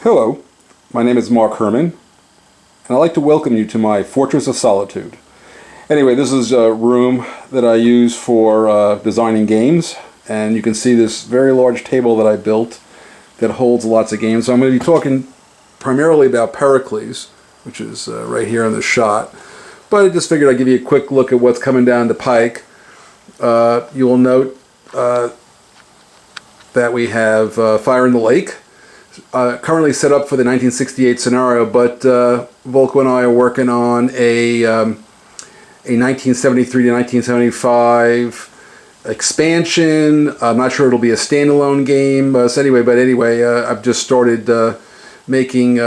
Hello, my name is Mark Herman, and I'd like to welcome you to my Fortress of Solitude. Anyway, this is a room that I use for designing games, and you can see this very large table that I built that holds lots of games. So I'm going to be talking primarily about Pericles, which is right here on the shot, but I just figured I'd give you a quick look at what's coming down the pike. You will note that we have Fire in the Lake. Currently set up for the 1968 scenario, but Volko and I are working on a 1973 to 1975 expansion. I'm not sure it'll be a standalone game. Anyway, I've just started making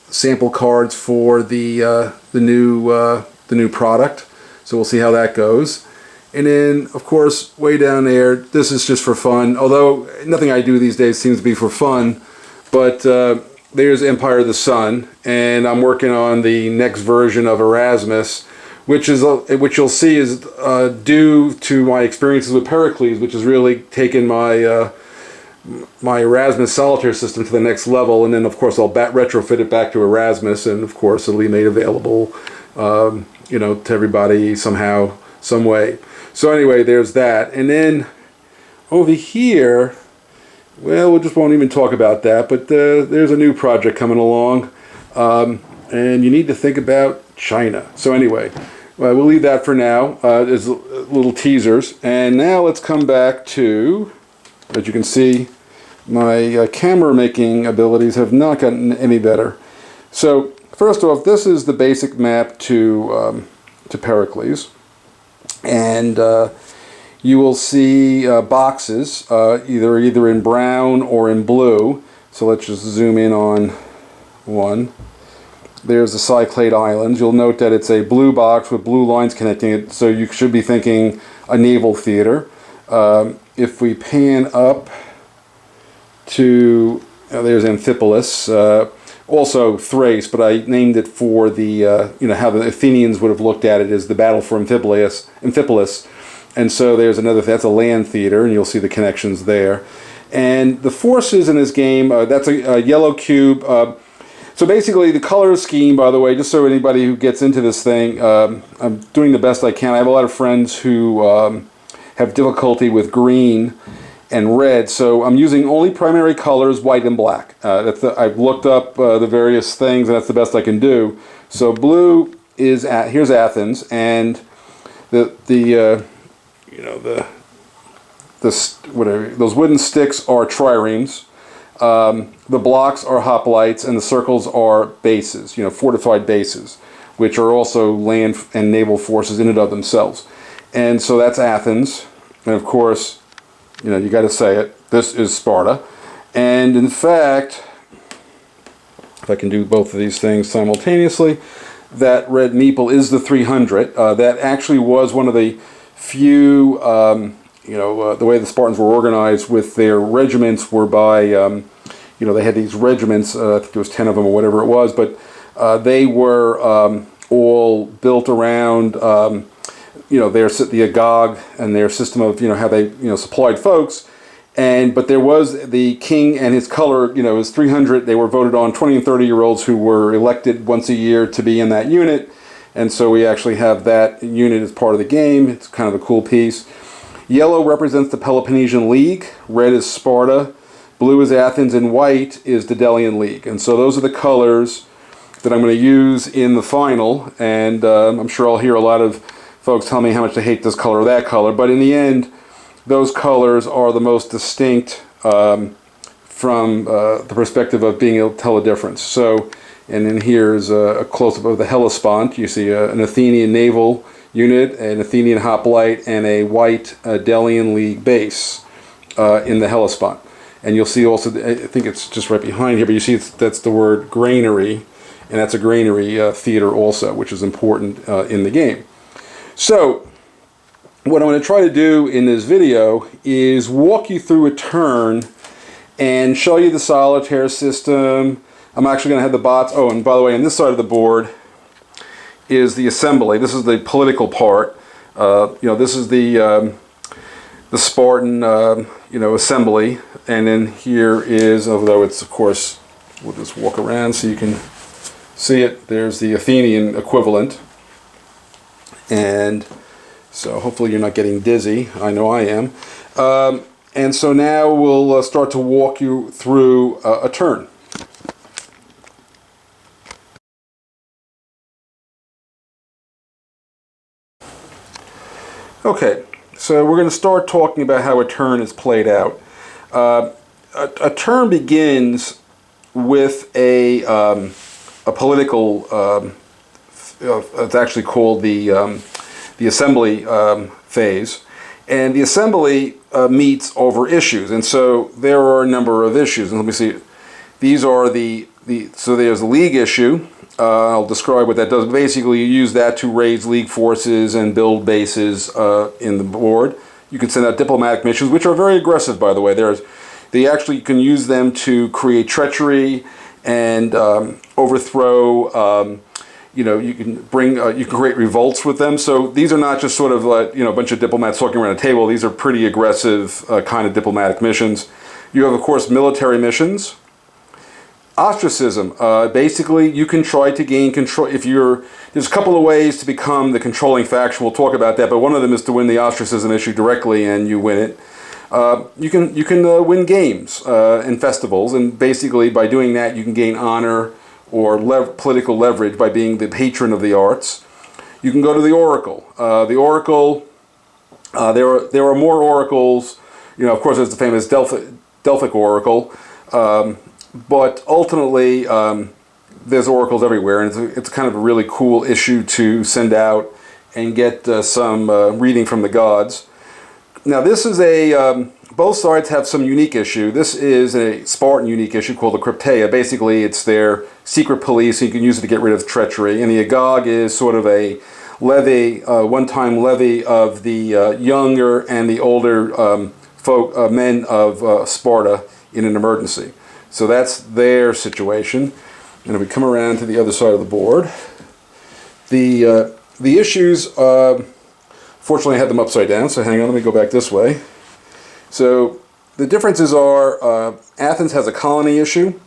sample cards for the new product. So we'll see how that goes. And then, of course, way down there, this is just for fun. Although nothing I do these days seems to be for fun. But there's Empire of the Sun, and I'm working on the next version of Erasmus, which you'll see is due to my experiences with Pericles, which has really taken my my Erasmus Solitaire system to the next level. And then, of course, I'll retrofit it back to Erasmus, and of course, it'll be made available, to everybody somehow, some way. So anyway, there's that, and then over here. Well, we just won't even talk about that, but there's a new project coming along, and you need to think about China. So anyway, we'll leave that for now as little teasers. And now let's come back to, as you can see, my camera making abilities have not gotten any better. So first off, this is the basic map to Pericles, and you will see boxes, either in brown or in blue. So let's just zoom in on one. There's the Cyclade Islands. You'll note that it's a blue box with blue lines connecting it, so you should be thinking a naval theater. If we pan up to, there's Amphipolis, also Thrace, but I named it for the, how the Athenians would have looked at it as the battle for Amphipolis. And so there's another, that's a land theater, and you'll see the connections there. And the forces in this game, that's a yellow cube. So basically the color scheme, by the way, just so anybody who gets into this thing, I'm doing the best I can. I have a lot of friends who have difficulty with green and red, so I'm using only primary colors, white and black. I've looked up the various things, and that's the best I can do. So blue is, here's Athens, and whatever, those wooden sticks are triremes. The blocks are hoplites, and the circles are bases, fortified bases, which are also land and naval forces in and of themselves. And so that's Athens, and of course, you got to say it, this is Sparta. And in fact, if I can do both of these things simultaneously, that red meeple is the 300. That actually was one of the few, the way the Spartans were organized with their regiments were by, they had these regiments, I think there was 10 of them or whatever it was, but they were all built around, the Agog and their system of, how they, supplied folks. But there was the king and his color, it was 300. They were voted on, 20 and 30-year-olds who were elected once a year to be in that unit. And so we actually have that unit as part of the game. It's kind of a cool piece. Yellow represents the Peloponnesian League. Red is Sparta. Blue is Athens. And white is the Delian League. And so those are the colors that I'm going to use in the final. And I'm sure I'll hear a lot of folks tell me how much they hate this color or that color. But in the end, those colors are the most distinct from the perspective of being able to tell a difference. So, and then here's a close-up of the Hellespont. You see an Athenian naval unit, an Athenian hoplite, and a white Delian League base in the Hellespont. And you'll see also, I think it's just right behind here, but you see that's the word granary, and that's a granary theater also, which is important in the game. So, what I'm going to try to do in this video is walk you through a turn and show you the Solitaire system. I'm actually going to have the bots. Oh, and by the way, on this side of the board is the assembly. This is the political part. This is the Spartan, assembly. And then here is, although it's of course we'll just walk around so you can see it. There's the Athenian equivalent. And so hopefully you're not getting dizzy. I know I am. And so now we'll start to walk you through a turn. Okay, so we're going to start talking about how a turn is played out. A turn begins with a political, it's actually called the assembly phase, and the assembly meets over issues, and so there are a number of issues. And let me see, these are so there's the league issue. I'll describe what that does. Basically, you use that to raise league forces and build bases in the board. You can send out diplomatic missions, which are very aggressive, by the way. They actually can use them to create treachery and overthrow. You can create revolts with them. So these are not just sort of like, a bunch of diplomats talking around a table. These are pretty aggressive kind of diplomatic missions. You have, of course, military missions. Ostracism. Basically, you can try to gain control. There's a couple of ways to become the controlling faction. We'll talk about that, but one of them is to win the ostracism issue directly, and you win it. You can win games and festivals, and basically by doing that, you can gain honor or political leverage by being the patron of the arts. You can go to the oracle. The oracle. There are more oracles. Of course, there's the famous Delphic oracle. But ultimately, there's oracles everywhere, and it's kind of a really cool issue to send out and get some reading from the gods. Now, this is both sides have some unique issue. This is a Spartan unique issue called the Crypteia. Basically, it's their secret police, so you can use it to get rid of treachery. And the Agog is sort of a levy, one-time levy of the younger and the older men of Sparta in an emergency. So that's their situation. And if we come around to the other side of the board, the issues, fortunately I had them upside down, so hang on, let me go back this way. So the differences are Athens has a colony issue,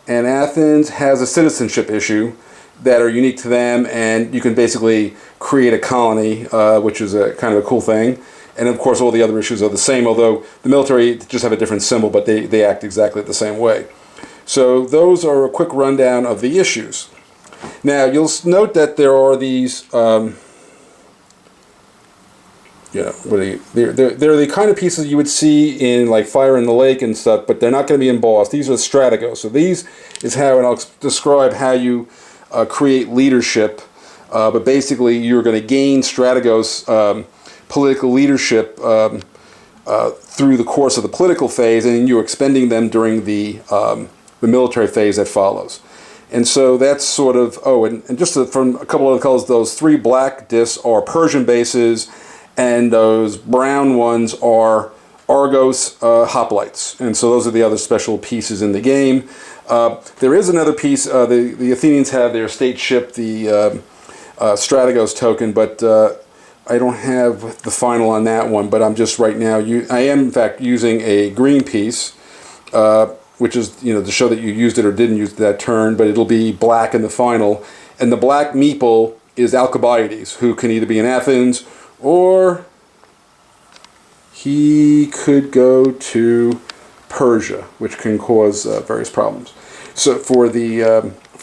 and Athens has a citizenship issue that are unique to them, and you can basically create a colony, which is a kind of a cool thing. And of course, all the other issues are the same, although the military just have a different symbol, but they act exactly the same way. So those are a quick rundown of the issues. Now, you'll note that there are these, they're the kind of pieces you would see in like Fire in the Lake and stuff, but they're not going to be embossed. These are strategos. So these is how, and I'll describe how you create leadership, but basically you're going to gain strategos, political leadership through the course of the political phase, and you're expending them during the military phase that follows. And so that's sort of, and just from a couple of the colors, those three black discs are Persian bases, and those brown ones are Argos hoplites. And so those are the other special pieces in the game. There is another piece, the Athenians have their state ship, the Strategos token, but I don't have the final on that one, but I'm just right now, I am in fact using a green piece, which is, to show that you used it or didn't use that turn, but it'll be black in the final. And the black meeple is Alcibiades, who can either be in Athens or he could go to Persia, which can cause various problems. So for the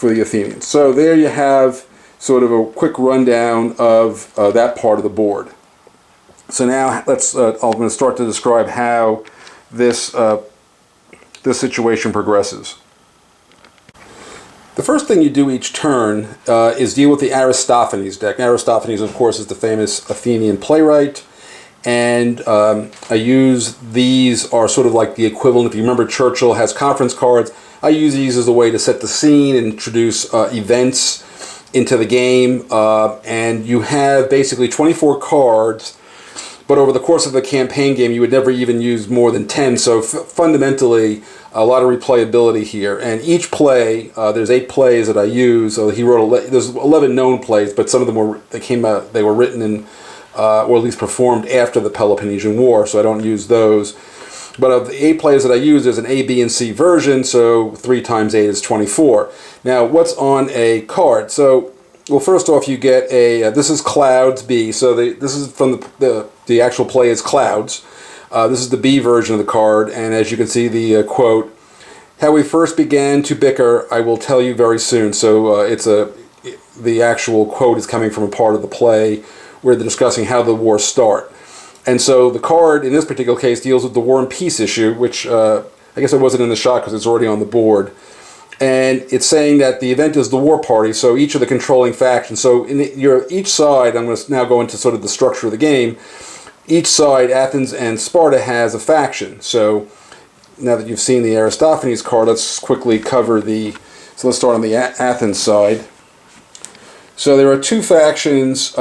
Athenians. So there you have sort of a quick rundown of that part of the board. So now I'm going to start to describe how this situation progresses. The first thing you do each turn is deal with the Aristophanes deck. Aristophanes, of course, is the famous Athenian playwright, and I use these are sort of like the equivalent. If you remember, Churchill has conference cards. I use these as a way to set the scene and introduce events into the game, and you have basically 24 cards, but over the course of the campaign game you would never even use more than 10, so fundamentally a lot of replayability here. And each play, there's 8 plays that I use. So he wrote there's 11 known plays, but some of them they were written in or at least performed after the Peloponnesian War, so I don't use those. But of the 8 players that I use, there's an A, B, and C version, so 3 times 8 is 24. Now, what's on a card? So, well, first off, you get a, this is Clouds B, so this is from the actual play is Clouds. This is the B version of the card, and as you can see, the quote, "How we first began to bicker, I will tell you very soon." So the actual quote is coming from a part of the play where they're discussing how the wars start. And so the card, in this particular case, deals with the War and Peace issue, which I guess it wasn't in the shot because it's already on the board. And it's saying that the event is the war party, so each of the controlling factions. So each side, I'm going to now go into sort of the structure of the game. Each side, Athens and Sparta, has a faction. So now that you've seen the Aristophanes card, let's quickly cover so let's start on the Athens side. So there are 2 factions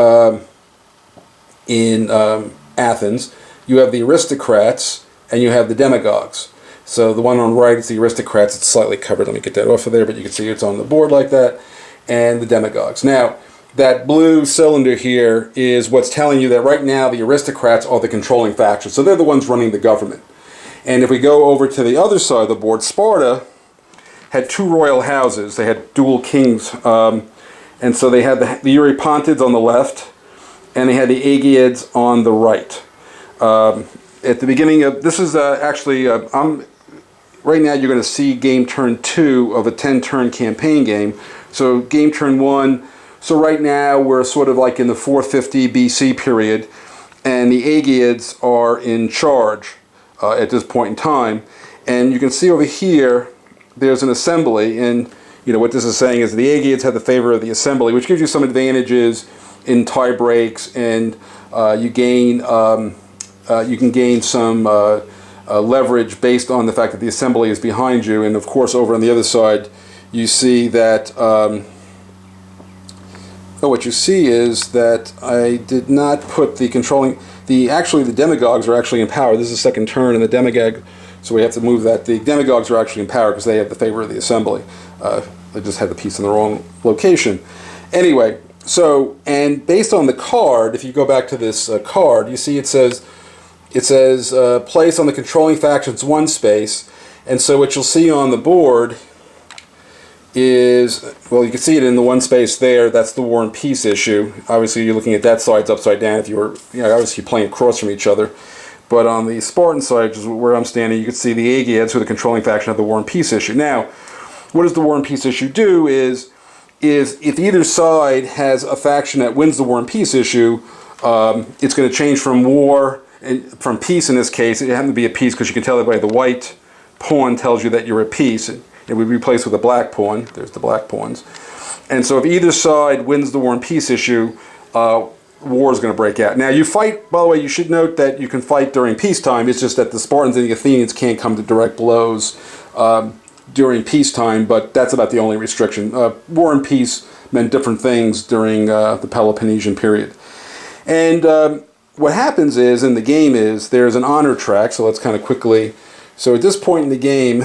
in Athens. You have the aristocrats and you have the demagogues. So the one on the right is the aristocrats. It's slightly covered. Let me get that off of there, but you can see it's on the board like that. And the demagogues. Now, that blue cylinder here is what's telling you that right now the aristocrats are the controlling faction. So they're the ones running the government. And if we go over to the other side of the board, Sparta had 2 royal houses. They had dual kings. And so they had the Eurypontids on the left, and they had the Aegiads on the right. At the beginning of, this is actually, right now you're going to see game turn 2 of a 10-turn campaign game. So game turn 1, so right now we're sort of like in the 450 BC period, and the Aegiads are in charge at this point in time. And you can see over here, there's an assembly, and you know what this is saying is the Aegiads have the favor of the assembly, which gives you some advantages in tie breaks, and you can gain some leverage based on the fact that the assembly is behind you. And of course, over on the other side, you see that what you see is that I did not put the controlling. Actually, the demagogues are actually in power. This is the second turn, and the demagogue. So we have to move that. The demagogues are actually in power because they have the favor of the assembly. They just had the piece in the wrong location. Anyway, so, and based on the card, if you go back to this card, you see it says place on the controlling factions 1 space. And so what you'll see on the board is, well, you can see it in the 1 space there. That's the War and Peace issue. Obviously, you're looking at that side's upside down if you were, obviously playing across from each other. But on the Spartan side, which is where I'm standing, you can see the Aegiads, who are the controlling faction, of the War and Peace issue. Now, what does the War and Peace issue do is if either side has a faction that wins the War and Peace issue, it's going to change from war, and from peace in this case. It happened to be a peace because you can tell that by the white pawn tells you that you're at peace. It would be replaced with a black pawn. There's the black pawns. And so if either side wins the War and Peace issue, war is going to break out. Now you fight, by the way, you should note that you can fight during peacetime. It's just that the Spartans and the Athenians can't come to direct blows during peacetime, but that's about the only restriction. War and peace meant different things during the Peloponnesian period. And what happens is, in the game is, there's an honor track, so let's kind of quickly, so at this point in the game,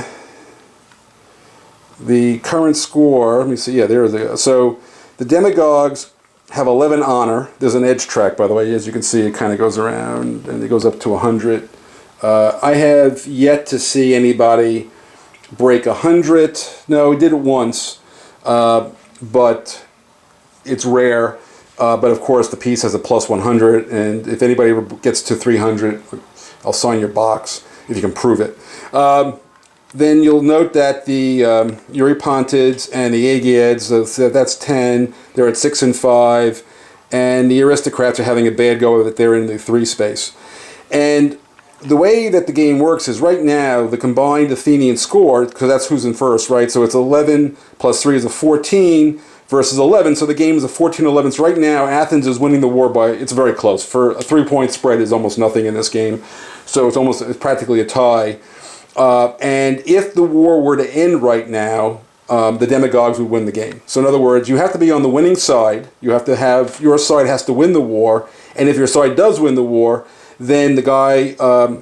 the current score, let me see, yeah, there is a, so the demagogues have 11 honor. There's an edge track, by the way, as you can see, it kind of goes around, and it goes up to 100. I have yet to see anybody break 100. No, we did it once, but it's rare. But of course, the piece has a plus 100, and if anybody gets to 300, I'll sign your box if you can prove it. Then you'll note that the Eurypontids and the Aegiads, so that's 10. They're at 6 and 5, and the aristocrats are having a bad go of it. They're in the 3 space. And the way that the game works is right now the combined Athenian score, because that's who's in first, right? So it's 11 plus 3 is a 14 versus 11. So the game is a 14-11. So right now Athens is winning the war by, it's very close. For a 3-point spread is almost nothing in this game. So it's practically a tie. And if the war were to end right now, the demagogues would win the game. So in other words, you have to be on the winning side. You have to have, your side has to win the war. And if your side does win the war, then the guy,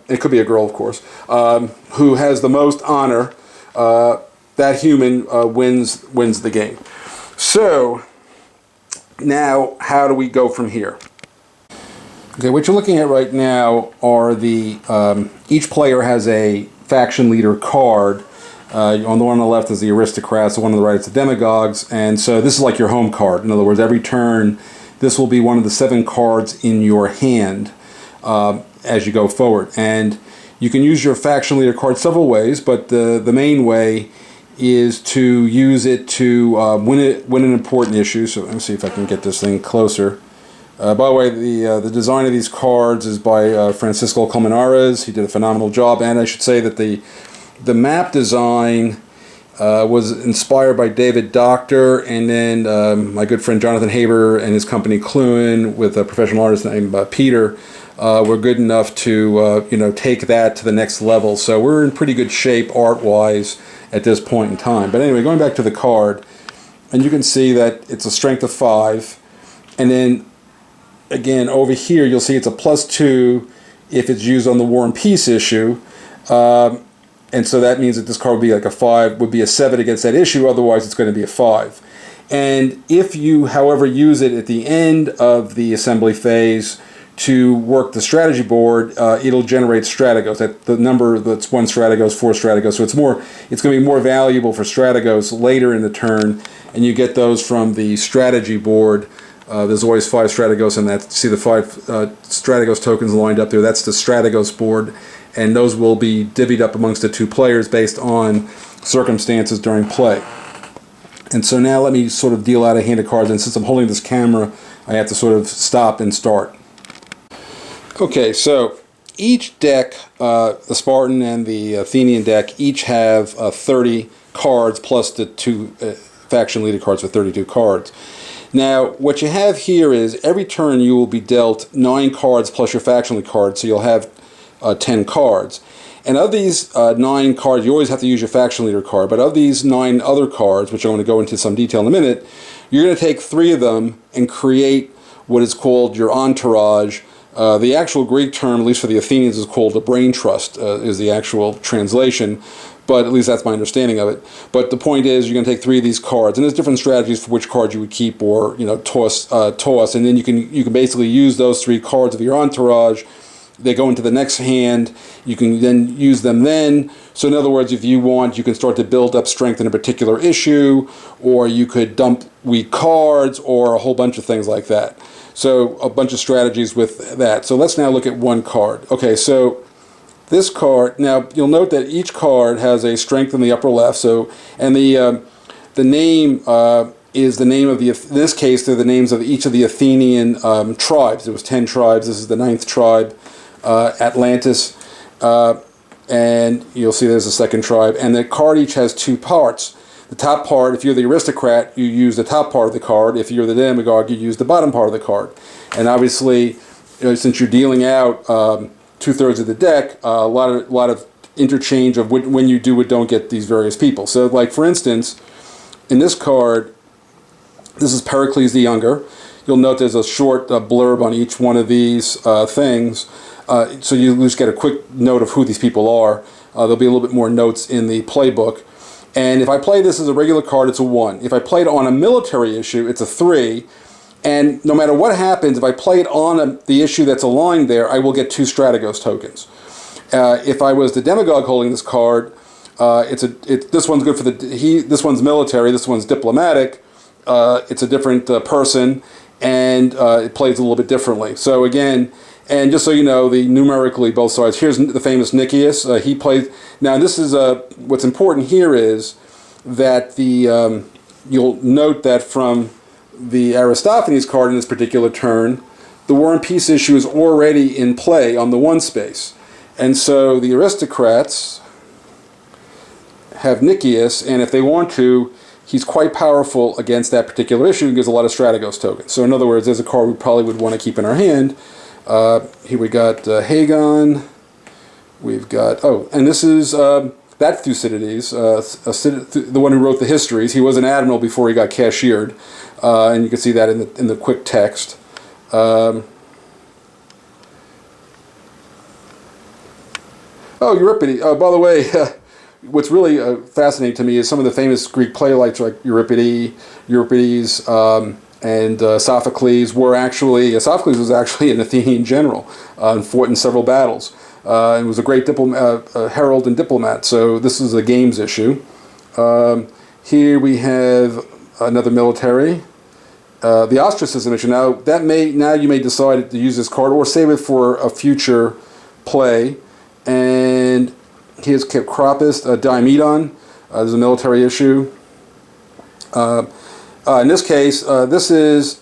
it could be a girl of course, who has the most honor, that human wins the game. So now how do we go from here? Okay, what you're looking at right now are the, each player has a faction leader card. On the one on the left is the aristocrats, the one on the right is the demagogues, and so this is like your home card. In other words, every turn, this will be one of the 7 cards in your hand as you go forward. And you can use your faction leader card several ways, but the main way is to use it to win an important issue. So let me see if I can get this thing closer. By the way, the design of these cards is by Francisco Colmenares. He did a phenomenal job, and I should say that the map design was inspired by David Doctor, and then my good friend Jonathan Haber and his company Cluin, with a professional artist named Peter, were good enough to take that to the next level. So we're in pretty good shape art-wise at this point in time. But anyway, going back to the card, and you can see that it's a strength of 5, and then again, over here, you'll see it's a +2 if it's used on the War and Peace issue. And so that means that this card would be like a 5, would be a 7 against that issue, otherwise it's going to be a 5. And if you, however, use it at the end of the assembly phase to work the strategy board, it'll generate strategos. That the number that's 1 strategos, 4 strategos. So it's going to be more valuable for strategos later in the turn, and you get those from the strategy board. There's always 5 strategos in that. See the 5 strategos tokens lined up there? That's the strategos board, and those will be divvied up amongst the 2 players based on circumstances during play. And so now let me sort of deal out a hand of cards, and since I'm holding this camera, I have to sort of stop and start. Okay, so each deck, the Spartan and the Athenian deck, each have 30 cards plus the 2 faction leader cards with 32 cards. Now, what you have here is every turn you will be dealt 9 cards plus your faction leader card, so you'll have 10 cards. And of these 9 cards, you always have to use your faction leader card, but of these 9 other cards, which I'm going to go into some detail in a minute, you're going to take 3 of them and create what is called your entourage. The actual Greek term, at least for the Athenians, is called a brain trust, is the actual translation, but at least that's my understanding of it. But the point is, you're going to take 3 of these cards, and there's different strategies for which cards you would keep or toss, and then you can basically use those 3 cards of your entourage. They go into the next hand. You can then use them then. So in other words, if you want, you can start to build up strength in a particular issue, or you could dump weak cards, or a whole bunch of things like that. So a bunch of strategies with that. So let's now look at one card. Okay, so this card, now you'll note that each card has a strength in the upper left. So, and the name is the name of the, in this case, they're the names of each of the Athenian tribes. There was 10 tribes. This is the 9th tribe, Atlantis. And you'll see there's a 2nd tribe. And the card each has 2 parts. The top part, if you're the aristocrat, you use the top part of the card. If you're the demagogue, you use the bottom part of the card. And obviously, since you're dealing out 2/3 of the deck, a lot of interchange of when you do or don't get these various people. So, like for instance, in this card, this is Pericles the Younger. You'll note there's a short blurb on each one of these things. So you just get a quick note of who these people are. There'll be a little bit more notes in the playbook. And if I play this as a regular card, it's a 1. If I play it on a military issue, it's a 3. And no matter what happens, if I play it on the issue that's aligned there, I will get 2 strategos tokens. If I was the demagogue holding this card, this one's good for this one's military, this one's diplomatic. It's a different person, and it plays a little bit differently. So again, and just so you know, numerically both sides. Here's the famous Nicias. He plays. Now this is what's important here is that you'll note that from the Aristophanes card in this particular turn, the War and Peace issue is already in play on the 1 space, and so the aristocrats have Nicias, and if they want to, he's quite powerful against that particular issue and gives a lot of strategos tokens. So in other words, there's a card we probably would want to keep in our hand. Here we got Hagon. We've got, and this is that Thucydides, the one who wrote the histories. He was an admiral before he got cashiered, and you can see that in the quick text. Euripides. By the way, what's really fascinating to me is some of the famous Greek playwrights like Euripides, and Sophocles was actually an Athenian general and fought in several battles. And was a great herald and diplomat. So this is a games issue. Here we have another military. The ostracism issue. Now you may decide to use this card or save it for a future play. And here's Kipkropis, Diomedon. There's a military issue. In this case, this is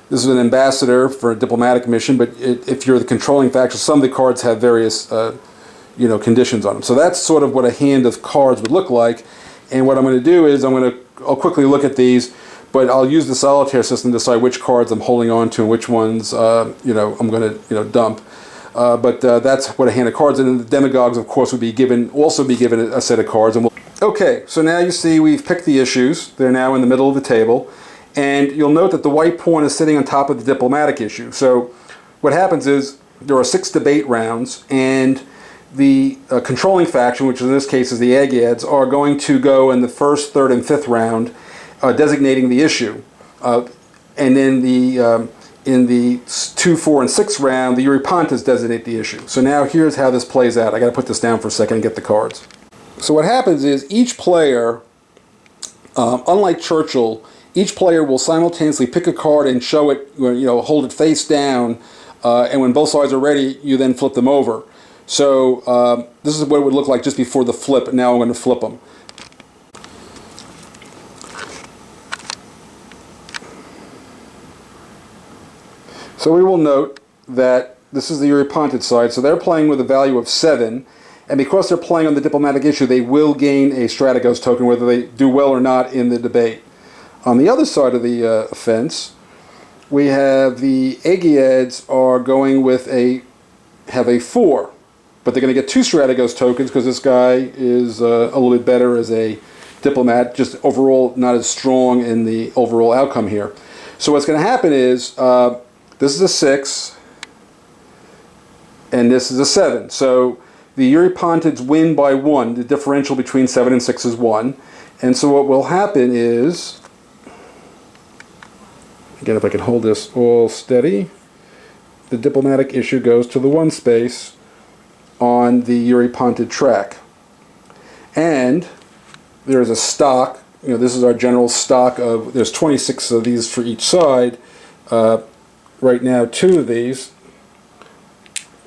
an ambassador for a diplomatic mission. But if you're the controlling faction, some of the cards have various conditions on them. So that's sort of what a hand of cards would look like. And what I'm going to do is I'll quickly look at these. But I'll use the solitaire system to decide which cards I'm holding on to and which ones I'm going to dump. But that's what a hand of cards is. And the demagogues, of course, would also be given a set of cards. Okay, so now you see we've picked the issues. They're now in the middle of the table. And you'll note that the white pawn is sitting on top of the diplomatic issue. So what happens is there are 6 debate rounds, and the controlling faction, which in this case is the Aegiads, are going to go in the 1st, 3rd, and 5th round designating the issue. And then in the 2, 4, and 6 round, the Eurypontes designate the issue. So now here's how this plays out. I got to put this down for a second and get the cards. So what happens is each player, unlike Churchill, each player will simultaneously pick a card and show it, hold it face down, and when both sides are ready, you then flip them over. So this is what it would look like just before the flip. Now I'm going to flip them. So we will note that this is the Euryponted side, so they're playing with a value of 7, and because they're playing on the diplomatic issue, they will gain a Strategos token whether they do well or not in the debate. On the other side of the fence, we have the Aegiads are going with have a 4, but they're going to get 2 Strategos tokens because this guy is a little bit better as a diplomat, just overall not as strong in the overall outcome here. So what's going to happen is this is a 6, and this is a 7. So the Eurypontids win by 1. The differential between 7 and 6 is 1. And so what will happen is, again, if I can hold this all steady, the diplomatic issue goes to the 1 space on the Eurypontid track. And there is a stock. This is our general stock of, there's 26 of these for each side. Right now, 2 of these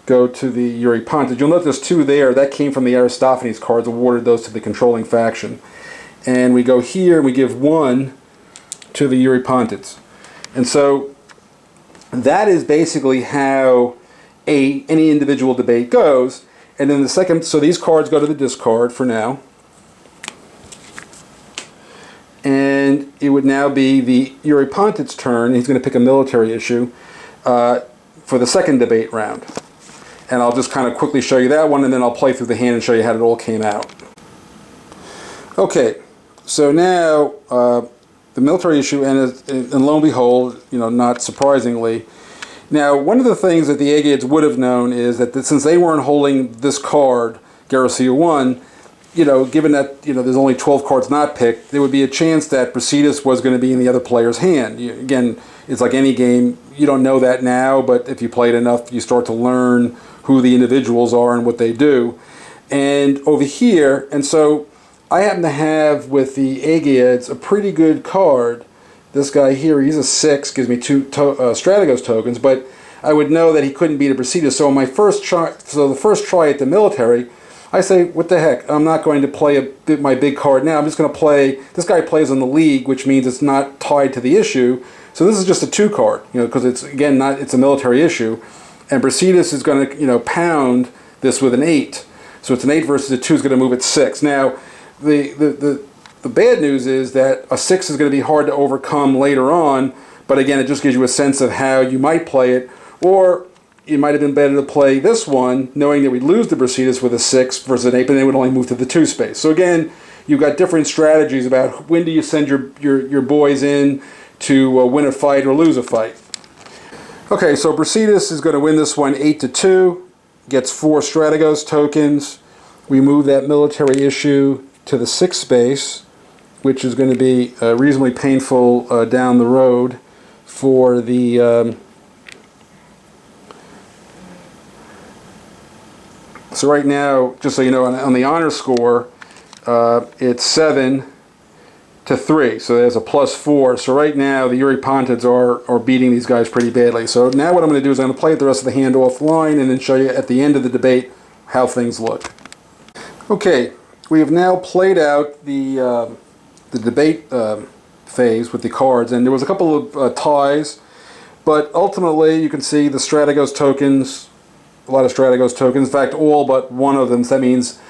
go to the Eurypontid. You'll note there's 2 there. That came from the Aristophanes cards, awarded those to the controlling faction. And we go here and we give 1 to the Eurypontids. And so that is basically how any individual debate goes. And then the second, so these cards go to the discard for now. And it would now be the Eurypontid's turn. He's going to pick a military issue for the second debate round. And I'll just kind of quickly show you that one, and then I'll play through the hand and show you how it all came out. Okay, so now the military issue, and lo and behold, not surprisingly, now one of the things that the Aegiads would have known is that since they weren't holding this card, Garcia 1, given that there's only 12 cards not picked, there would be a chance that Brasidas was going to be in the other player's hand. Again, it's like any game, you don't know that now, but if you play it enough, you start to learn who the individuals are and what they do. And over here, and so I happen to have with the Aegiads a pretty good card. This guy here, he's a 6, gives me 2 Strategos tokens, but I would know that he couldn't beat a Brasidas. So the first try at the military, I say, what the heck, I'm not going to play my big card now. I'm just going to play, this guy plays on the league, which means it's not tied to the issue. So this is just a 2 card, because it's, again, it's a military issue. And Brasidas is going to, pound this with an 8. So it's an 8 versus a 2 is going to move it 6. Now, the bad news is that a 6 is going to be hard to overcome later on, but again, it just gives you a sense of how you might play it. Or it might have been better to play this one, knowing that we'd lose the Brasidas with a 6 versus an 8, but then it would only move to the 2 space. So again, you've got different strategies about when do you send your boys in to win a fight or lose a fight. Okay, so Brasidas is going to win this one 8-2, gets 4 Strategos tokens. We move that military issue to the 6 space, which is going to be reasonably painful down the road. for the so right now, just so you know, on the honor score, it's 7 to 3, so there's a +4. So right now the Eurypontids are beating these guys pretty badly. So now what I'm going to do is I'm going to play the rest of the hand offline and then show you at the end of the debate how things look. Okay, we have now played out the debate phase with the cards, and there was a couple of ties, but ultimately you can see the Strategos tokens, a lot of Strategos tokens, in fact all but one of them. So that means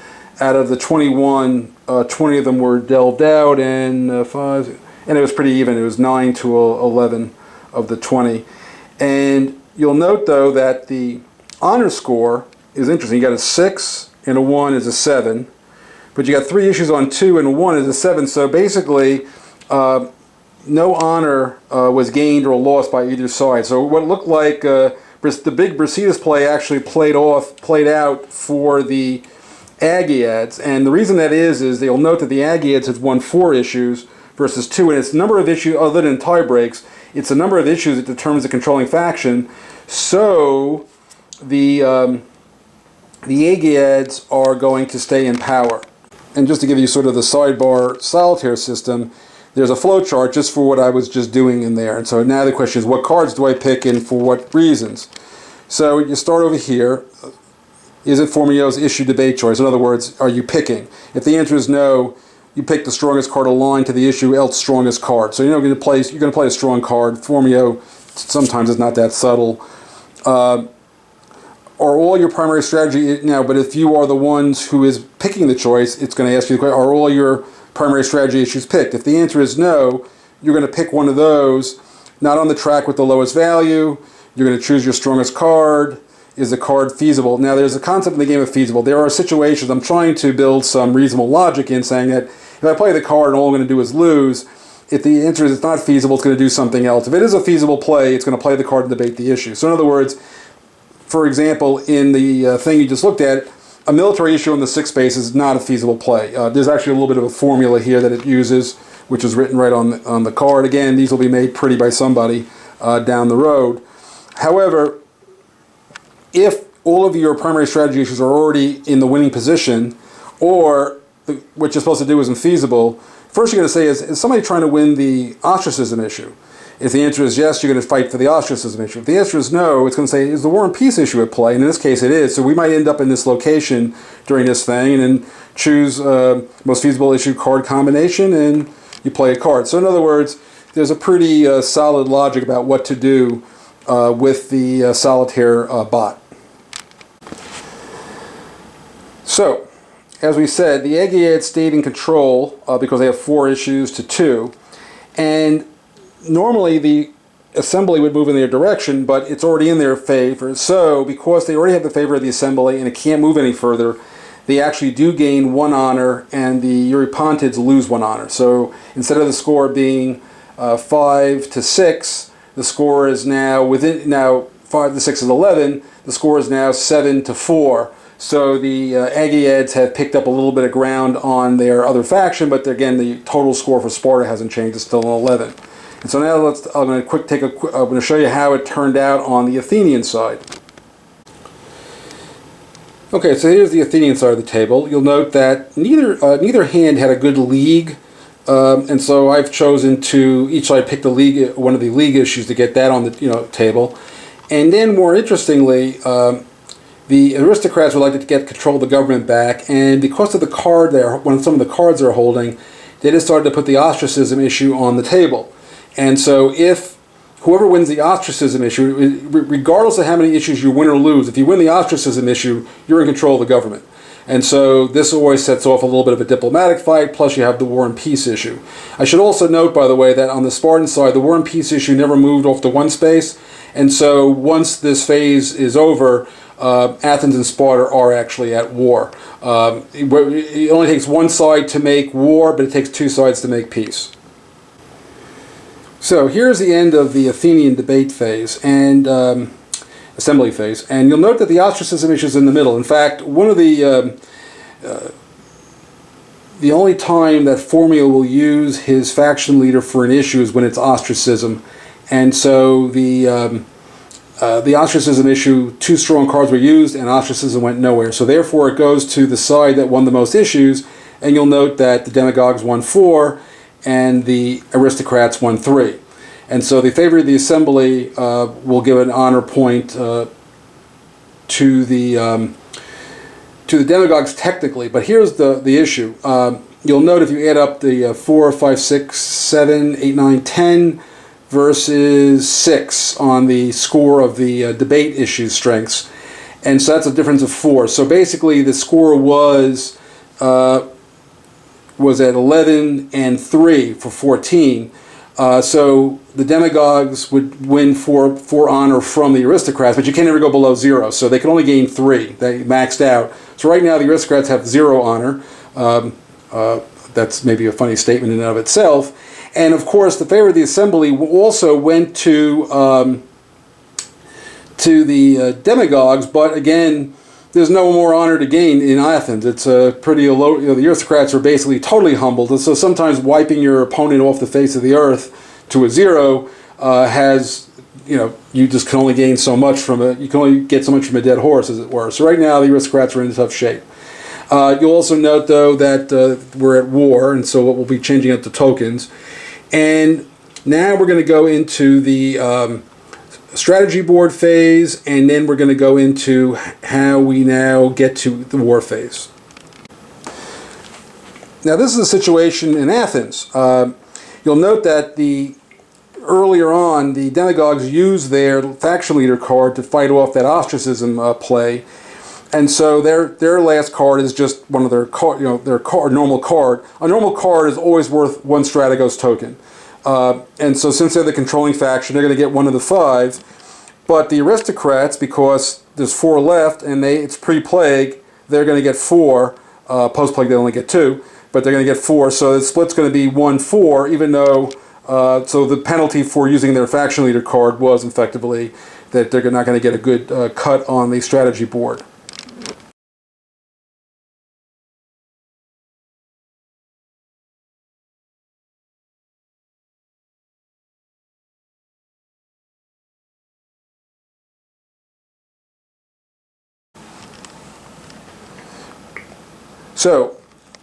out of the 21, 20 of them were delved out, and 5, and it was pretty even. It was 9 to 11 of the 20. And you'll note though that the honor score is interesting. You got a 6 and a 1 is a 7, but you got 3 issues on 2 and 1 is a 7. So basically, no honor was gained or lost by either side. So what looked like the big Brasidas play actually played out for the Agiads, and the reason that is you'll note that the Agiads has won 4 issues versus 2, and it's number of issues other than tie breaks. It's a number of issues that determines the controlling faction. So the Agiads are going to stay in power. And just to give you sort of the sidebar Solitaire system, there's a flow chart just for what I was just doing in there. And so now the question is, what cards do I pick and for what reasons? So you start over here. Is it Formio's issue debate choice? In other words, are you picking? If the answer is no, you pick the strongest card aligned to the issue, else strongest card. So you're going to play a strong card. Formio sometimes is not that subtle. Are all your primary strategy now? But if you are the ones who is picking the choice, it's going to ask you the question: are all your primary strategy issues picked? If the answer is no, you're going to pick one of those, not on the track with the lowest value. You're going to choose your strongest card. Is the card feasible? Now, there's a concept in the game of feasible. There are situations, I'm trying to build some reasonable logic in, saying that if I play the card and all I'm going to do is lose, if the answer is it's not feasible, it's going to do something else. If it is a feasible play, it's going to play the card and debate the issue. So in other words, for example, in the thing you just looked at, a military issue on the 6 space is not a feasible play. There's actually a little bit of a formula here that it uses, which is written right on the card. Again, these will be made pretty by somebody down the road. However, if all of your primary strategy issues are already in the winning position, or what you're supposed to do is infeasible, first you're going to say, is somebody trying to win the ostracism issue? If the answer is yes, you're going to fight for the ostracism issue. If the answer is no, it's going to say, is the war and peace issue at play? And in this case, it is. So we might end up in this location during this thing, and then choose most feasible issue card combination, and you play a card. So in other words, there's a pretty solid logic about what to do with the Solitaire bot. So, as we said, the Agiads stayed in control because they have 4 issues to 2. And normally the assembly would move in their direction, but it's already in their favor. So, because they already have the favor of the assembly and it can't move any further, they actually do gain 1 honor, and the Eurypontids lose 1 honor. So, instead of the score being 5 to 6, the score is now 5 to 6 is 11. The score is now 7 to 4. So the Agiads have picked up a little bit of ground on their other faction, but again, the total score for Sparta hasn't changed. It's still an 11. And so now I'm going to show you how it turned out on the Athenian side. Okay, so here's the Athenian side of the table. You'll note that neither hand had a good league, and so I've chosen to each side pick one of the league issues to get that on the table. And then more interestingly, the aristocrats would like to get control of the government back, and because of the card some of the cards they're holding, they just started to put the ostracism issue on the table. And so if whoever wins the ostracism issue, regardless of how many issues you win or lose, if you win the ostracism issue, you're in control of the government. And so this always sets off a little bit of a diplomatic fight, plus you have the war and peace issue. I should also note, by the way, that on the Spartan side, the war and peace issue never moved off the 1 space, and so once this phase is over, Athens and Sparta are actually at war. It only takes 1 side to make war, but it takes 2 sides to make peace. So here's the end of the Athenian debate phase and assembly phase, and you'll note that the ostracism issue is in the middle. In fact, one of the only time that Formio will use his faction leader for an issue is when it's ostracism, And so the ostracism issue, 2 strong cards were used, and ostracism went nowhere. So therefore it goes to the side that won the most issues, and you'll note that the demagogues won 4, and the aristocrats won 3. And so the favor of the assembly will give an honor point to the demagogues technically. But here's the issue. You'll note if you add up the 4, 5, 6, 7, 8, 9, 10 versus 6 on the score of the debate issue strengths, and so that's a difference of 4. So basically the score was at 11 and 3 for 14. So the demagogues would win 4 honor from the aristocrats, but you can never go below 0, so they can only gain 3. They maxed out. So right now the aristocrats have 0 honor. That's maybe a funny statement in and of itself. And of course, the favor of the assembly also went to the demagogues, but again, there's no more honor to gain in Athens. It's a pretty low. The aristocrats are basically totally humbled, and so sometimes wiping your opponent off the face of the earth to a 0 has, you just can only gain so much from it. You can only get so much from a dead horse, as it were. So right now, the aristocrats are in tough shape. You'll also note, though, that we're at war, and so we'll be changing up the tokens. And now we're going to go into the strategy board phase, and then we're going to go into how we now get to the war phase. Now this is a situation in Athens. You'll note that earlier on, the demagogues used their faction leader card to fight off that ostracism play. And so their last card is just one of their normal card. A normal card is always worth 1 Strategos token. And so since they're the controlling faction, they're going to get 1 of the 5. But the aristocrats, because there's 4 left and it's pre-plague, they're going to get 4. Post-plague they only get 2, but they're going to get 4. So the split's going to be 1-4, even though so the penalty for using their faction leader card was effectively that they're not going to get a good cut on the strategy board. So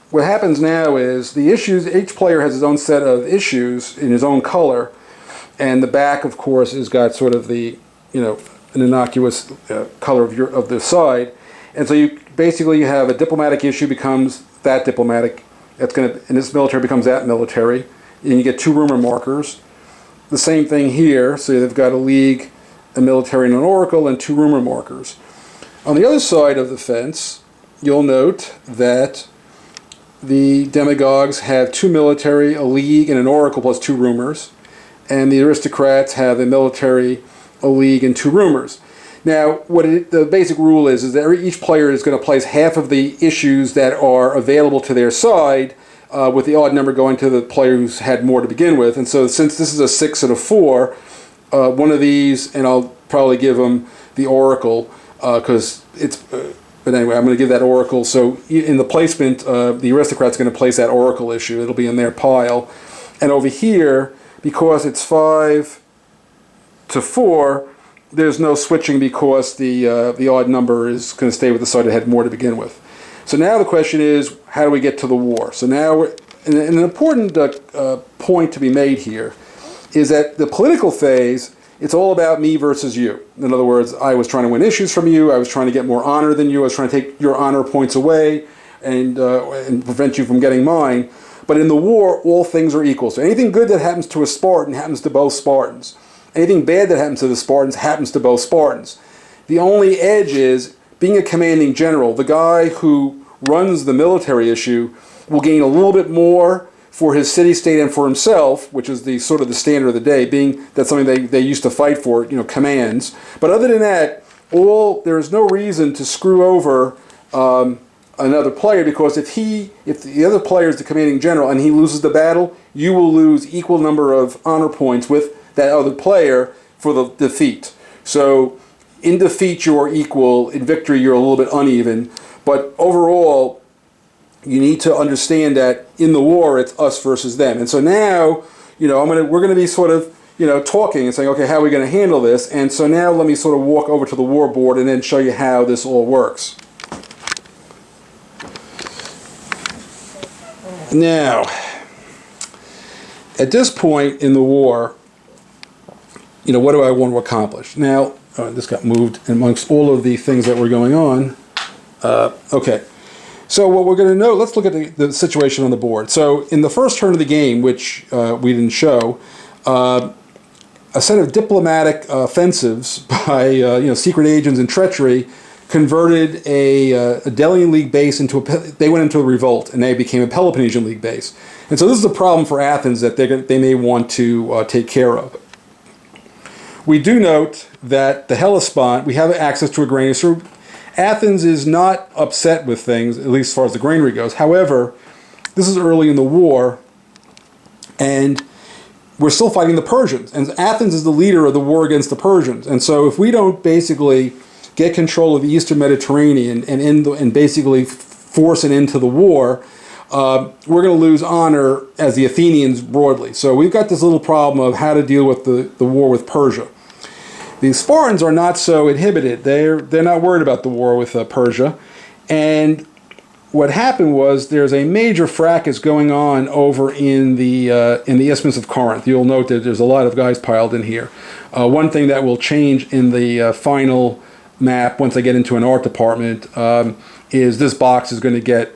what happens now is the issues, each player has his own set of issues in his own color, and the back, of course, has got sort of the, an innocuous color of the side. And so you have a diplomatic issue becomes that diplomatic, and this military becomes that military, and you get 2 rumor markers. The same thing here, so they've got a league, a military, and an oracle, and 2 rumor markers. On the other side of the fence, you'll note that the demagogues have 2 military, a league, and an oracle plus 2 rumors. And the aristocrats have a military, a league, and 2 rumors. Now, the basic rule is that each player is going to place half of the issues that are available to their side, with the odd number going to the player who's had more to begin with. And so since this is a 6 and a 4, one of these, and I'll probably give them the oracle, because it's... But anyway, I'm going to give that oracle. So in the placement, the aristocrat's going to place that oracle issue. It'll be in their pile. And over here, because it's 5 to 4, there's no switching because the odd number is going to stay with the side that had more to begin with. So now the question is, how do we get to the war? So now, an important point to be made here is that the political phase, it's all about me versus you. In other words, I was trying to win issues from you. I was trying to get more honor than you. I was trying to take your honor points away and prevent you from getting mine. But in the war, all things are equal. So anything good that happens to a Spartan happens to both Spartans. Anything bad that happens to the Spartans happens to both Spartans. The only edge is being a commanding general. The guy who runs the military issue will gain a little bit more for his city-state and for himself, which is the sort of the standard of the day, being that's something they used to fight for, commands. But other than that, there is no reason to screw over another player, because if the other player is the commanding general and he loses the battle, you will lose equal number of honor points with that other player for the defeat. So in defeat you're equal, in victory you're a little bit uneven, but overall you need to understand that in the war it's us versus them. And so now, we're going to be sort of, talking and saying, okay, how are we going to handle this? And so now let me sort of walk over to the war board and then show you how this all works. Now, at this point in the war, what do I want to accomplish? Now, this got moved amongst all of the things that were going on. Okay. So what we're going to know, let's look at the situation on the board. So in the first turn of the game, which we didn't show, a set of diplomatic offensives by secret agents and treachery converted a Delian League base into they went into a revolt, and they became a Peloponnesian League base. And so this is a problem for Athens that they may want to take care of. We do note that the Hellespont, we have access to a granary. So Athens is not upset with things, at least as far as the granary goes. However, this is early in the war, and we're still fighting the Persians. And Athens is the leader of the war against the Persians. And so if we don't basically get control of the Eastern Mediterranean and basically force it into the war, we're going to lose honor as the Athenians broadly. So we've got this little problem of how to deal with the war with Persia. The Spartans are not so inhibited. They're not worried about the war with Persia. And what happened was there's a major fracas going on over in the Isthmus of Corinth. You'll note that there's a lot of guys piled in here. One thing that will change in the final map once I get into an art department is this box is going to get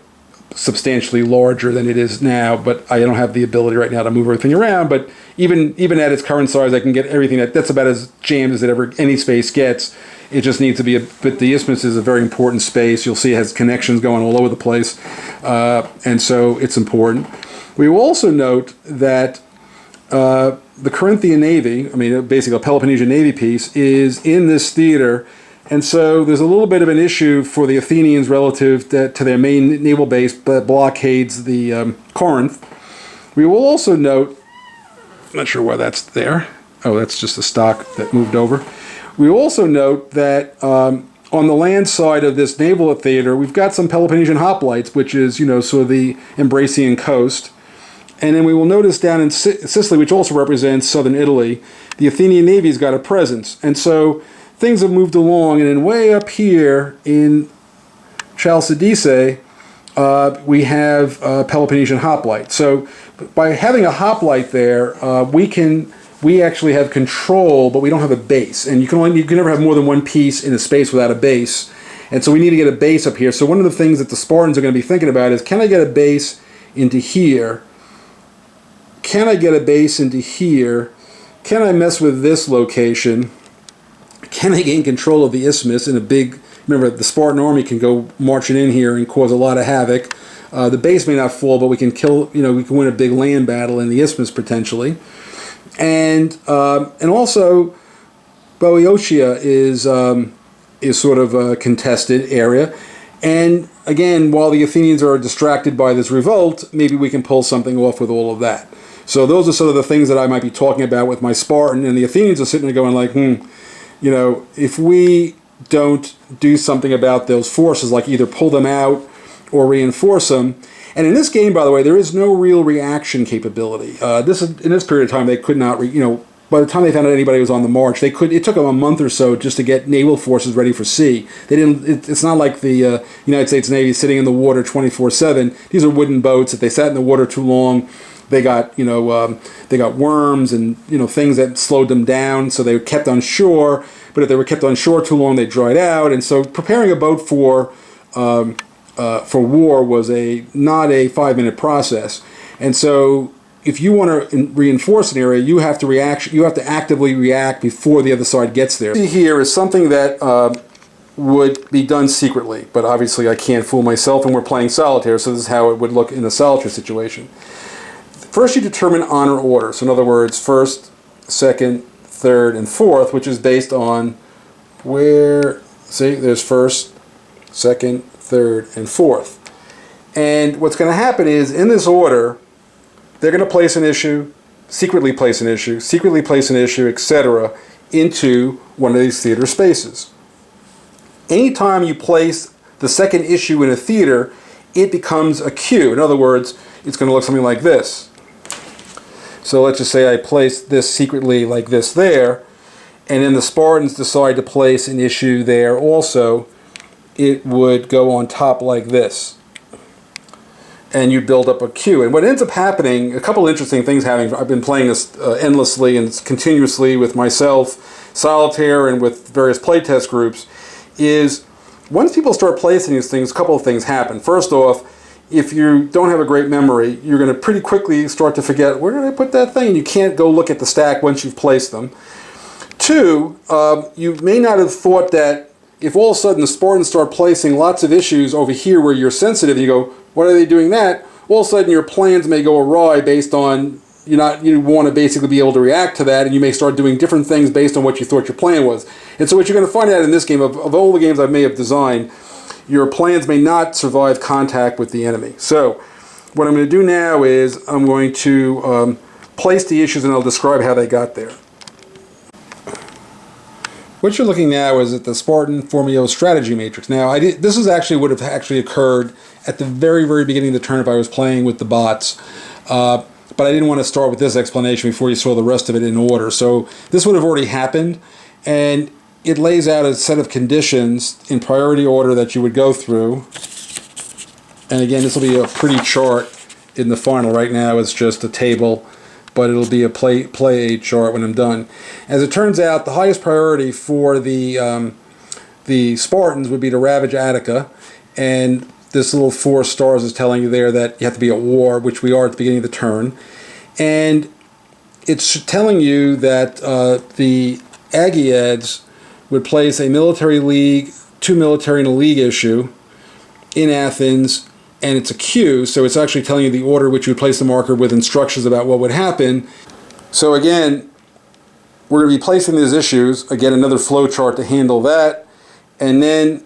substantially larger than it is now, but I don't have the ability right now to move everything around. But even at its current size, I can get everything that's about as jammed as any space gets. It just needs to be but the isthmus is a very important space. You'll see it has connections going all over the place, and so it's important. We will also note that the Corinthian Navy, basically a Peloponnesian Navy piece, is in this theater. And so there's a little bit of an issue for the Athenians relative to their main naval base that blockades the Corinth. We will also note, I'm not sure why that's there. Oh, that's just the stock that moved over. We will also note that on the land side of this naval theater, we've got some Peloponnesian hoplites, which is, sort of the Ambracian coast. And then we will notice down in Sicily, which also represents southern Italy, the Athenian Navy's got a presence. And so things have moved along, and then way up here in Chalcidice, we have Peloponnesian hoplite. So by having a hoplite there, we actually have control, but we don't have a base. And you can never have more than one piece in a space without a base. And so we need to get a base up here. So one of the things that the Spartans are going to be thinking about is, can I get a base into here? Can I get a base into here? Can I mess with this location? Can I gain control of the isthmus in a big... Remember, the Spartan army can go marching in here and cause a lot of havoc. The base may not fall, but we can kill... we can win a big land battle in the isthmus potentially. And also, Boeotia is sort of a contested area. And again, while the Athenians are distracted by this revolt, maybe we can pull something off with all of that. So those are sort of the things that I might be talking about with my Spartan. And the Athenians are sitting there going like, if we don't do something about those forces, like either pull them out or reinforce them. And in this game, by the way, there is no real reaction capability. In this period of time, they could not, by the time they found out anybody was on the march, it took them a month or so just to get naval forces ready for sea. They didn't. It's not like the United States Navy sitting in the water 24/7. These are wooden boats. If they sat in the water too long, they got they got worms and things that slowed them down. So they were kept on shore. But if they were kept on shore too long, they dried out. And so preparing a boat for war was not a 5-minute process. And so if you want to reinforce an area, you have to actively react before the other side gets there. Here is something that would be done secretly, but obviously I can't fool myself, and we're playing Solitaire, so this is how it would look in a Solitaire situation. First, you determine honor order. So in other words, first, second, third, and fourth, which is based on there's first, second, third, and fourth. And what's going to happen is, in this order, they're going to place an issue, secretly place an issue, etc., into one of these theater spaces. Anytime you place the second issue in a theater, it becomes a queue. In other words, it's going to look something like this. So let's just say I place this secretly like this there, and then the Spartans decide to place an issue there also, it would go on top like this. And you build up a queue. And what ends up happening, a couple interesting things happening. I've been playing this endlessly and continuously with myself, Solitaire, and with various playtest groups, is once people start placing these things, a couple of things happen. First off, if you don't have a great memory, you're going to pretty quickly start to forget, where did I put that thing? And you can't go look at the stack once you've placed them. Two, you may not have thought that if all of a sudden the Spartans start placing lots of issues over here where you're sensitive, and you go, why are they doing that? All of a sudden your plans may go awry based on you want to basically be able to react to that, and you may start doing different things based on what you thought your plan was. And so what you're going to find out in this game, of all the games I may have designed, your plans may not survive contact with the enemy. So what I'm going to do now is I'm going to place the issues, and I'll describe how they got there. What you're looking now is at the Spartan Formio strategy matrix. Now, this is actually would have actually occurred at the very, very beginning of the turn if I was playing with the bots. But I didn't want to start with this explanation before you saw the rest of it in order. So this would have already happened, and it lays out a set of conditions in priority order that you would go through. And again, this will be a pretty chart in the final. Right now it's just a table, but it'll be a play chart when I'm done. As it turns out, the highest priority for the Spartans would be to ravage Attica, and this little 4 stars is telling you there that you have to be at war, which we are at the beginning of the turn. And it's telling you that the Aegiads would place a military league, 2 military and a league issue in Athens, and it's a queue, so it's actually telling you the order which you would place the marker with instructions about what would happen. So again, we're going to be placing these issues, again another flow chart to handle that, and then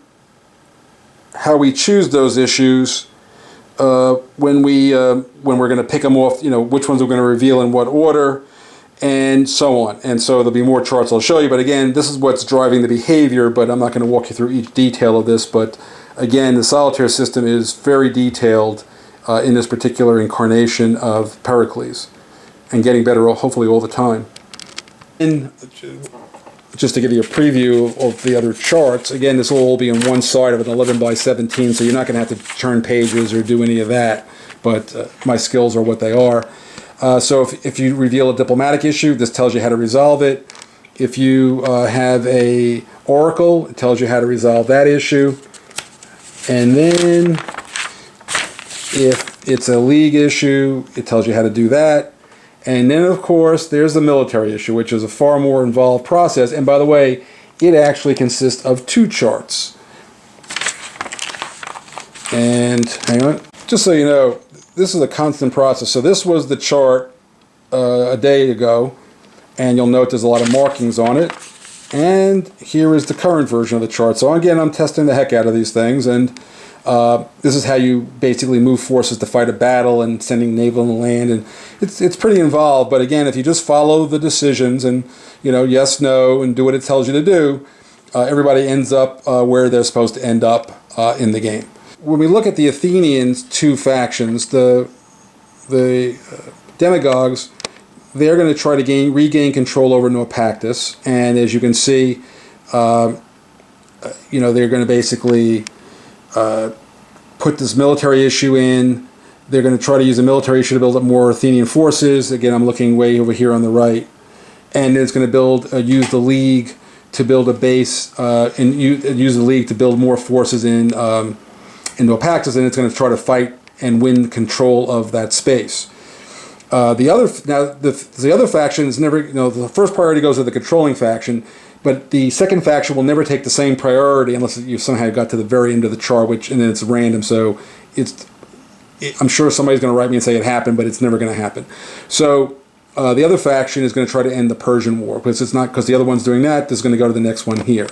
how we choose those issues when we're going to pick them off, which ones we're going to reveal in what order, and so on. And so there'll be more charts I'll show you, but again, this is what's driving the behavior, but I'm not going to walk you through each detail of this. But again, the Solitaire system is very detailed in this particular incarnation of Pericles, and getting better hopefully all the time. And just to give you a preview of the other charts, again, this will all be on one side of an 11 by 17, so you're not going to have to turn pages or do any of that, but my skills are what they are. So if you reveal a diplomatic issue, this tells you how to resolve it. If you have a oracle, it tells you how to resolve that issue. And then if it's a league issue, it tells you how to do that. And then, of course, there's the military issue, which is a far more involved process. And by the way, it actually consists of 2 charts. And hang on, just so you know, this is a constant process. So this was the chart a day ago, and you'll note there's a lot of markings on it. And here is the current version of the chart. So again, I'm testing the heck out of these things, and this is how you basically move forces to fight a battle and sending naval and land, and it's pretty involved. But again, if you just follow the decisions and yes, no, and do what it tells you to do, everybody ends up where they're supposed to end up in the game. When we look at the Athenians' 2 factions, the demagogues, they're going to try to regain control over Naupactus, and as you can see, they're going to basically put this military issue in. They're going to try to use a military issue to build up more Athenian forces. Again, I'm looking way over here on the right, and then it's going to use the league to build a base, and use the league to build more forces in Naupactus, and it's going to try to fight and win control of that space. The other faction is never, the first priority goes to the controlling faction, but the second faction will never take the same priority unless you somehow got to the very end of the chart, and then it's random. So I'm sure somebody's going to write me and say it happened, but it's never going to happen. So the other faction is going to try to end the Persian War, because the other one's doing that. This is going to go to the next one here.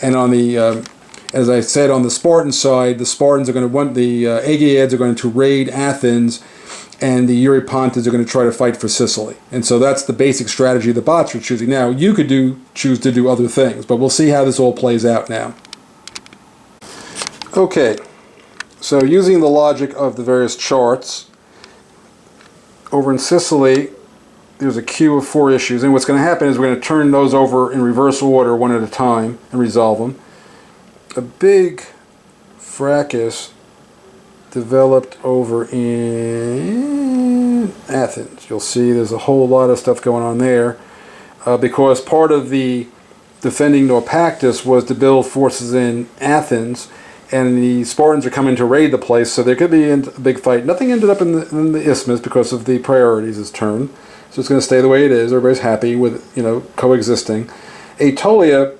And on the as I said, on the Spartan side, the Spartans are going to want the Aegiads are going to raid Athens, and the Eurypontes are going to try to fight for Sicily. And so that's the basic strategy the bots are choosing. Now, you could choose to do other things, but we'll see how this all plays out now. Okay, so using the logic of the various charts, over in Sicily, there's a queue of 4 issues, and what's going to happen is we're going to turn those over in reverse order one at a time and resolve them. A big fracas developed over in Athens. You'll see there's a whole lot of stuff going on there because part of the defending Naupactus was to build forces in Athens, and the Spartans are coming to raid the place, so there could be a big fight. Nothing ended up in the isthmus because of the priorities this turn, so it's going to stay the way it is. Everybody's happy with, coexisting. Aetolia,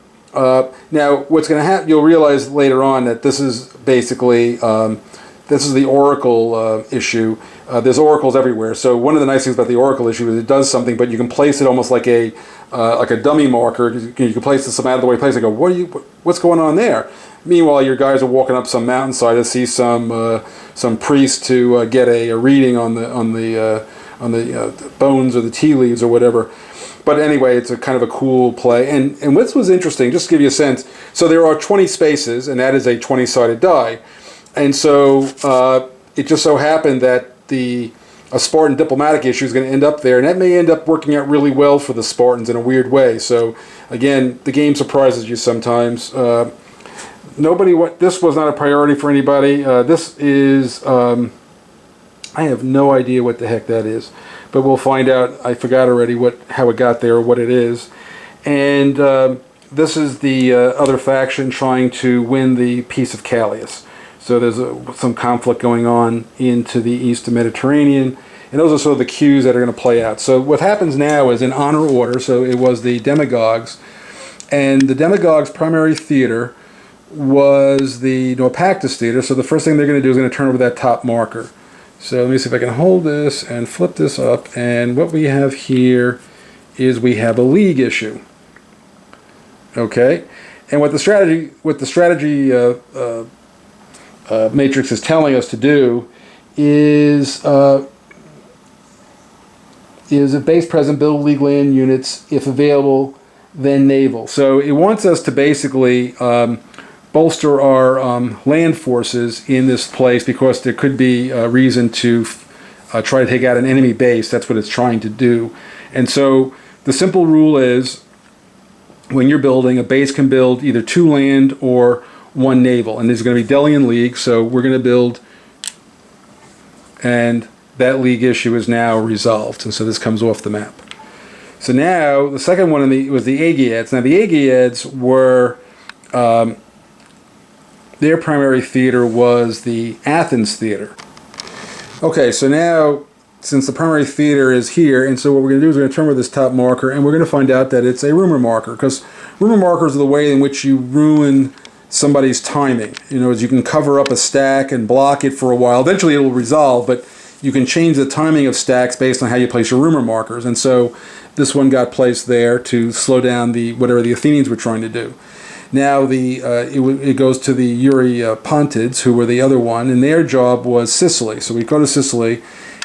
now what's going to happen, you'll realize later on that this is basically, this is the oracle issue. There's oracles everywhere, so one of the nice things about the oracle issue is it does something, but you can place it almost like a dummy marker. You can place this some out of the way place and go, what's going on there? Meanwhile, your guys are walking up some mountainside to see some priest to get a reading on the bones or the tea leaves or whatever. But anyway, it's a kind of a cool play. And what was interesting, just to give you a sense, so there are 20 spaces, and that is a 20-sided die. And so it just so happened that a Spartan diplomatic issue is going to end up there, and that may end up working out really well for the Spartans in a weird way. So again, the game surprises you sometimes. This was not a priority for anybody. This is, I have no idea what the heck that is, but we'll find out. I forgot already how it got there or what it is. And this is the other faction trying to win the Peace of Callias. So there's some conflict going on into the Eastern Mediterranean, and those are sort of the cues that are going to play out. So what happens now is in honor order, so it was the demagogues, and the demagogues' primary theater was the Naupactus theater, so the first thing they're going to do is going to turn over that top marker. So let me see if I can hold this and flip this up, and what we have here is we have a league issue. Okay, and what the strategy matrix is telling us to do is at base present build league land units, if available, then naval. So it wants us to basically bolster our land forces in this place because there could be a reason to try to take out an enemy base. That's what it's trying to do. And so the simple rule is when you're building, a base can build either 2 land or 1 naval, and there's going to be Delian League, so we're going to build, and that league issue is now resolved, and so this comes off the map. So now the second one was the Aegiads. Now the Aegiads were their primary theater was the Athens theater. Okay, so now since the primary theater is here, and so what we're going to do is we're going to turn over this top marker, and we're going to find out that it's a rumor marker, because rumor markers are the way in which you ruin somebody's timing. As you can cover up a stack and block it for a while. Eventually it will resolve, but you can change the timing of stacks based on how you place your rumor markers. And so this one got placed there to slow down whatever the Athenians were trying to do. Now it goes to the Eurypontids, who were the other one, and their job was Sicily. So we go to Sicily,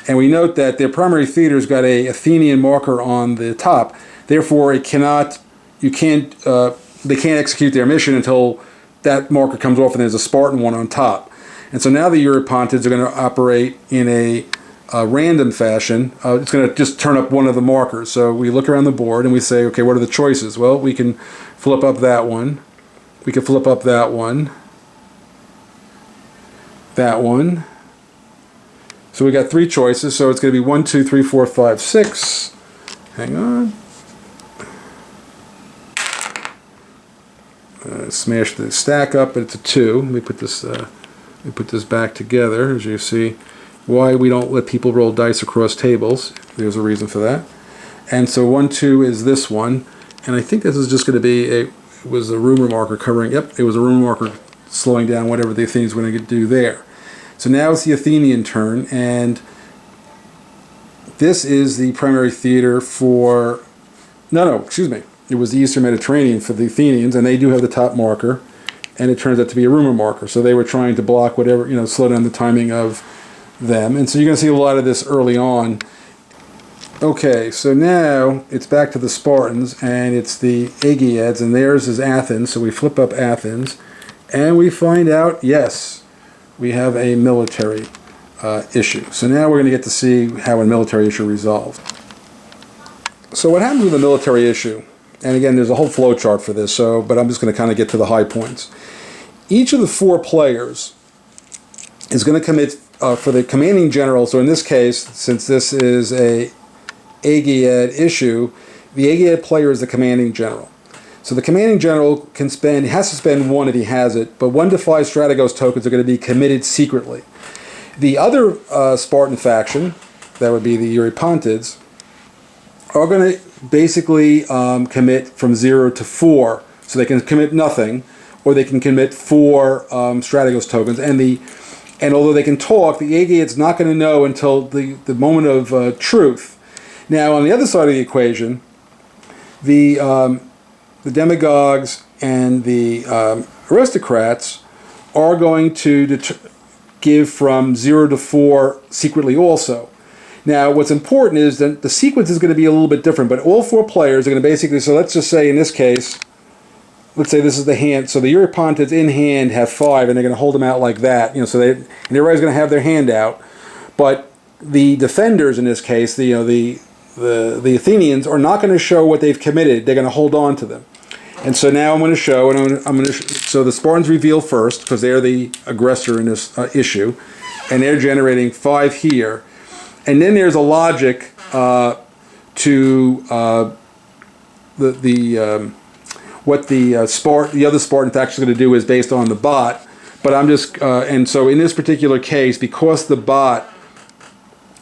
and we note that their primary theater's got a Athenian marker on the top. Therefore, they can't execute their mission until that marker comes off and there's a Spartan one on top. And so now the Eurypontids are going to operate in a random fashion. It's going to just turn up one of the markers. So we look around the board and we say, okay, what are the choices? Well, we can flip up that one. We can flip up that one. That one. So we got 3 choices. So it's going to be 1, 2, 3, 4, 5, 6. Hang on. Smash the stack up, but it's a 2. Let me put this back together. As you see, why we don't let people roll dice across tables. There's a reason for that. And so 1, 2 is this one, and I think this is just going to be it was a rumor marker covering. Yep, it was a rumor marker slowing down whatever the Athenians were going to do there. So now it's the Athenian turn, and this is the primary theater for. No, excuse me. It was the Eastern Mediterranean for the Athenians, and they do have the top marker, and it turns out to be a rumor marker. So they were trying to block whatever, slow down the timing of them. And so you're going to see a lot of this early on. Okay, so now it's back to the Spartans, and it's the Aegiads, and theirs is Athens. So we flip up Athens, and we find out, yes, we have a military issue. So now we're going to get to see how a military issue resolved. So what happens with a military issue, and again, there's a whole flow chart for this, but I'm just going to kind of get to the high points. Each of the 4 players is going to commit for the commanding general. So in this case, since this is a Aegead issue, the Aegead player is the commanding general. So the commanding general has to spend 1 if he has it, but 1 to 5 Strategos tokens are going to be committed secretly. The other Spartan faction, that would be the Eurypontids, are going to basically commit from 0 to 4. So they can commit nothing, or they can commit 4 Strategos tokens. And although they can talk, the Aegead's not going to know until the moment of truth. Now, on the other side of the equation, the demagogues and the aristocrats are going to give from 0 to 4 secretly also. Now, what's important is that the sequence is going to be a little bit different, but all 4 players are going to basically, so let's just say in this case, let's say this is the hand, so the Eurypontids in hand have 5, and they're going to hold them out like that, and everybody's going to have their hand out, but the defenders in this case, the Athenians, are not going to show what they've committed. They're going to hold on to them. And so now I'm going to show, so the Spartans reveal first, because they're the aggressor in this issue, and they're generating 5 here. And then there's a logic to what the other Spartan faction is going to do is based on the bot. But I'm just, and so in this particular case, because the bot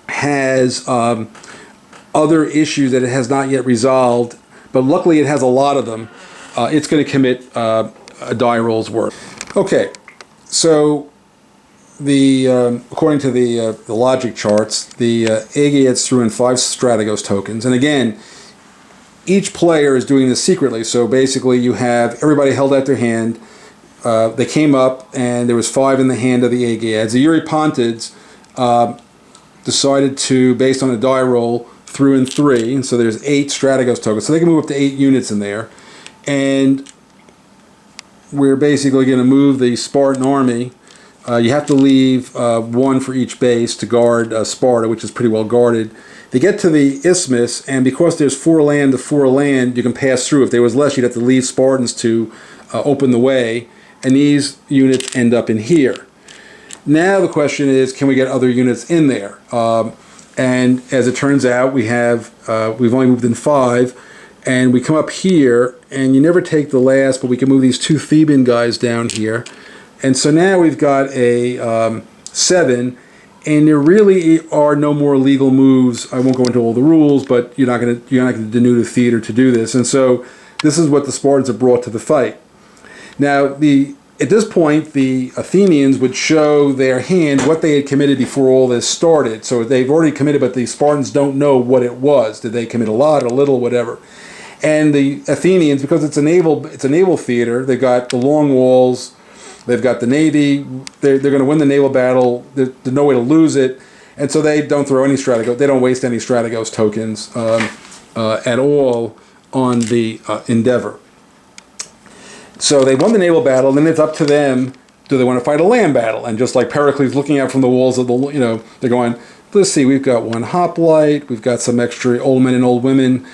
has other issues that it has not yet resolved, but luckily it has a lot of them, it's going to commit a die roll's worth. Okay, so according to the logic charts, the Aegeads threw in 5 Strategos tokens, and again, each player is doing this secretly. So basically, you have everybody held out their hand. They came up, and there was 5 in the hand of the Aegeads. The Eurypontids decided to, based on a die roll, threw in 3, and so there's 8 Strategos tokens. So they can move up to 8 units in there, and we're basically going to move the Spartan army. You have to leave 1 for each base to guard Sparta, which is pretty well guarded. They get to the isthmus, and because there's 4 land to 4 land, you can pass through. If there was less, you'd have to leave Spartans to open the way, and these units end up in here. Now the question is, can we get other units in there? And as it turns out, we've only moved in 5, and we come up here, and you never take the last, but we can move these 2 Theban guys down here. And so now we've got a 7, and there really are no more legal moves. I won't go into all the rules, but you're not going to denude a theater to do this. And so this is what the Spartans have brought to the fight. Now, at this point, the Athenians would show their hand what they had committed before all this started. So they've already committed, but the Spartans don't know what it was. Did they commit a lot, a little, whatever? And the Athenians, because it's a naval theater, they've got the long walls. They've got the Navy. They're going to win the naval battle. There's no way to lose it. And so they don't throw any Strategos. They don't waste any Strategos tokens at all on the endeavor. So they won the naval battle. Then it's up to them. Do they want to fight a land battle? And just like Pericles looking out from the walls of they're going, let's see, we've got 1 hoplite. We've got some extra old men and old women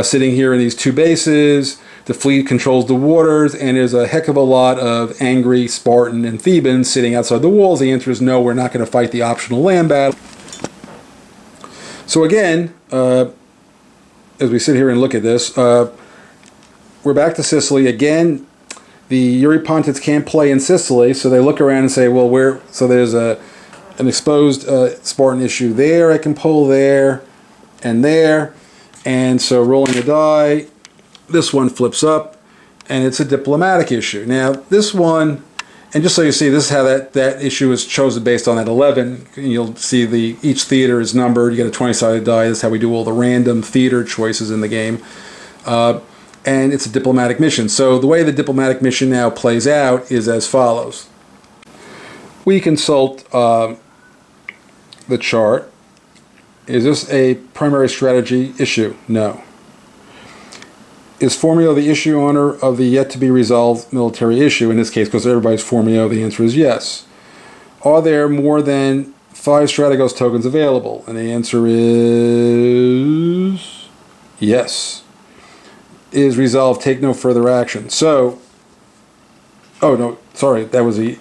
sitting here in these 2 bases. The fleet controls the waters, and there's a heck of a lot of angry Spartan and Thebans sitting outside the walls. The answer is no, we're not going to fight the optional land battle. So again, as we sit here and look at this, we're back to Sicily. Again, the Eurypontids can't play in Sicily, so they look around and say, well, so there's an exposed Spartan issue there, I can pull there, and so rolling a die, this one flips up, and it's a diplomatic issue. Now, this one, and just so you see, this is how that issue is chosen based on that 11. You'll see each theater is numbered. You get a 20-sided die. That's how we do all the random theater choices in the game. And it's a diplomatic mission. So the way the diplomatic mission now plays out is as follows. We consult the chart. Is this a primary strategy issue? No. Is Formio the issue owner of the yet-to-be-resolved military issue? In this case, because everybody's Formio, the answer is yes. Are there more than 5 Strategos tokens available? And the answer is Yes. Is resolved, take no further action. So, oh no, sorry, that was the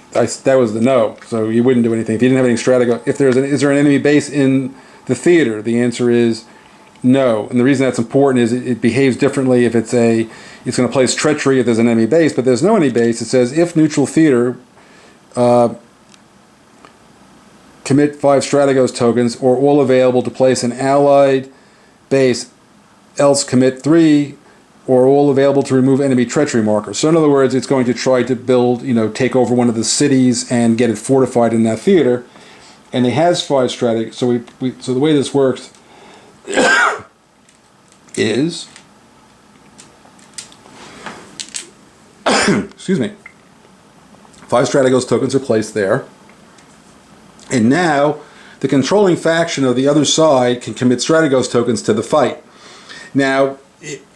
no. So you wouldn't do anything if you didn't have any stratego. If is there an enemy base in the theater? The answer is no. And the reason that's important is it behaves differently if it's going to place treachery if there's an enemy base, but there's no enemy base. It says if neutral theater commit 5 strategos tokens or all available to place an allied base, else commit 3 or all available to remove enemy treachery markers. So in other words, it's going to try to build, take over one of the cities and get it fortified in that theater. And it has 5 strategies. So so the way this works is, excuse me, 5 strategos tokens are placed there. And now the controlling faction of the other side can commit strategos tokens to the fight. Now,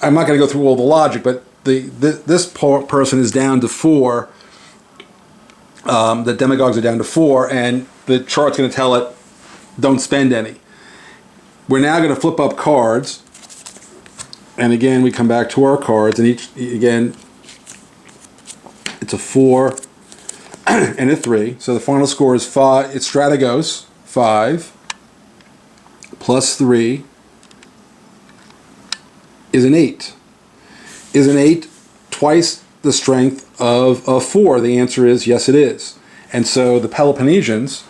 I'm not going to go through all the logic, but this person is down to 4. The demagogues are down to 4, and the chart's going to tell it, don't spend any. We're now going to flip up cards, and again, we come back to our cards, and again, it's a 4 and a 3. So the final score is 5. It's strategos, 5, plus 3, is an 8. Is an 8 twice the strength of a 4? The answer is yes, it is. And so the Peloponnesians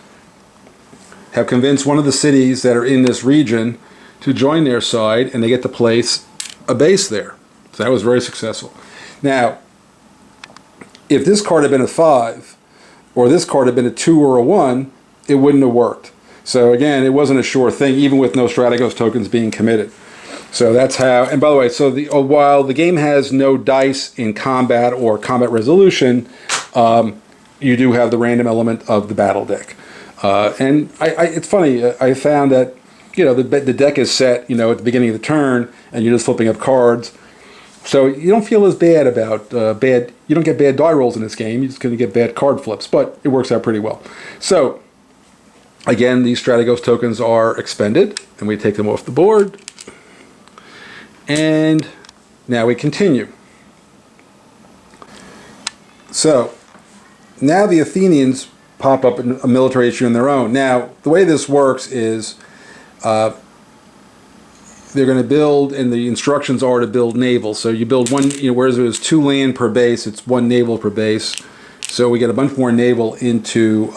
have convinced one of the cities that are in this region to join their side, and they get to place a base there. So that was very successful. Now, if this card had been a 5, or this card had been a 2 or a 1, it wouldn't have worked. So again, it wasn't a sure thing, even with no strategos tokens being committed. So that's how, and by the way, so while the game has no dice in combat or combat resolution, you do have the random element of the battle deck. And it's funny, I found that, the deck is set, at the beginning of the turn, and you're just flipping up cards. So you don't feel as bad about you don't get bad die rolls in this game, you're just going to get bad card flips, but it works out pretty well. So, again, these strategos tokens are expended, and we take them off the board. And now we continue. So now the Athenians pop up a military issue in their own. Now the way this works is they're going to build, and the instructions are to build naval. So you build one, whereas it was 2 land per base, it's 1 naval per base. So we get a bunch more naval into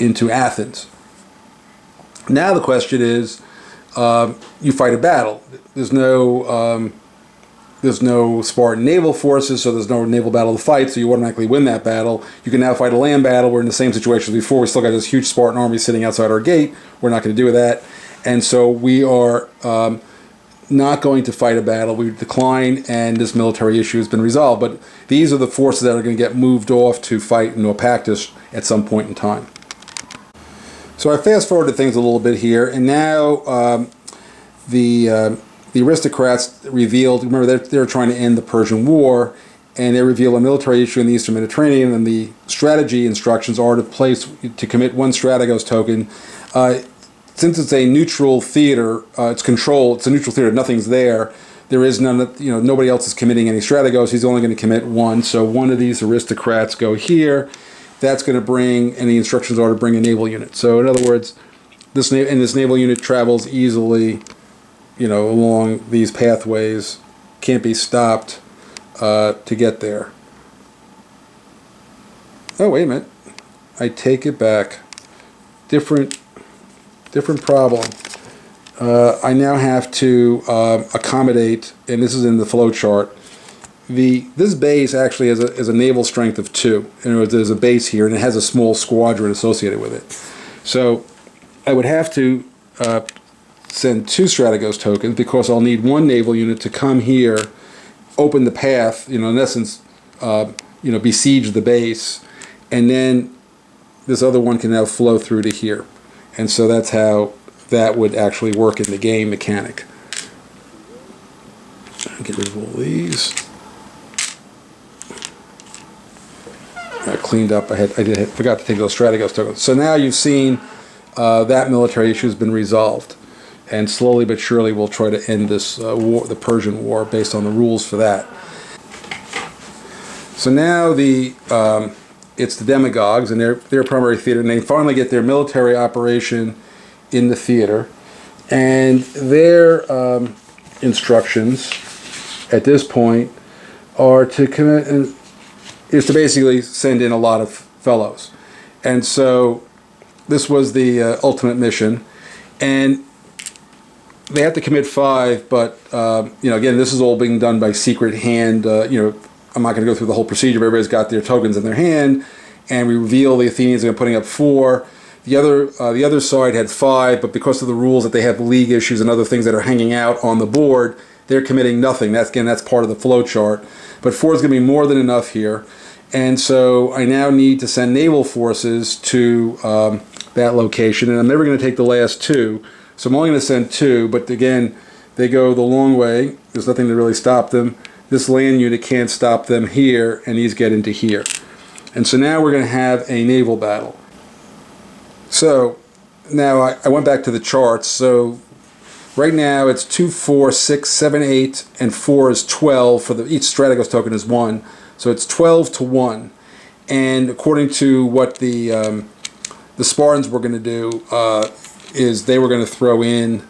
Athens. Now the question is, you fight a battle. There's no Spartan naval forces, so there's no naval battle to fight, so you automatically win that battle. You can now fight a land battle. We're in the same situation as before. We still got this huge Spartan army sitting outside our gate. We're not going to do that. And so we are not going to fight a battle. We decline, and this military issue has been resolved. But these are the forces that are going to get moved off to fight in Naupactus at some point in time. So I fast forwarded things a little bit here, and now the aristocrats revealed, remember they're trying to end the Persian War, and they reveal a military issue in the Eastern Mediterranean, and the strategy instructions are to commit 1 strategos token. Since it's a neutral theater, it's controlled, it's a neutral theater, nothing's there. There is none, nobody else is committing any strategos. He's only going to commit 1. So one of these aristocrats go here. That's going to bring, and the instructions are to bring a naval unit. So in other words, this naval unit travels easily, along these pathways, can't be stopped to get there. Oh, wait a minute. I take it back. Different problem. I now have to accommodate, and this is in the flow chart. This base actually has a naval strength of 2. And there's a base here, and it has a small squadron associated with it. So I would have to send 2 strategos tokens, because I'll need 1 naval unit to come here, open the path, in essence, besiege the base, and then this other one can now flow through to here. And so that's how that would actually work in the game mechanic. Get rid of all these. I cleaned up. I forgot to take those strategos tokens. So now you've seen that military issue has been resolved. and slowly but surely we'll try to end this war, the Persian War, based on the rules for that. So now it's the demagogues and their primary theater, and they finally get their military operation in the theater, and their instructions at this point are to is to basically send in a lot of fellows. And so this was the ultimate mission, and they have to commit 5, but again, this is all being done by secret hand. I'm not going to go through the whole procedure, but everybody's got their tokens in their hand, and we reveal the Athenians are putting up 4. The other side had 5, but because of the rules that they have league issues and other things that are hanging out on the board, they're committing nothing. That's part of the flow chart. But 4 is going to be more than enough here, and so I now need to send naval forces to that location, and I'm never going to take the last 2, so I'm only going to send 2. But again, they go the long way. There's nothing to really stop them. This land unit can't stop them here, and these get into here. And so now we're going to have a naval battle. So now I went back to the charts. So right now it's 2, 4, 6, 7, 8, and 4 is 12. For each Strategos token is 1. So it's 12 to 1. And according to what the Spartans were going to do, is they were going to throw in,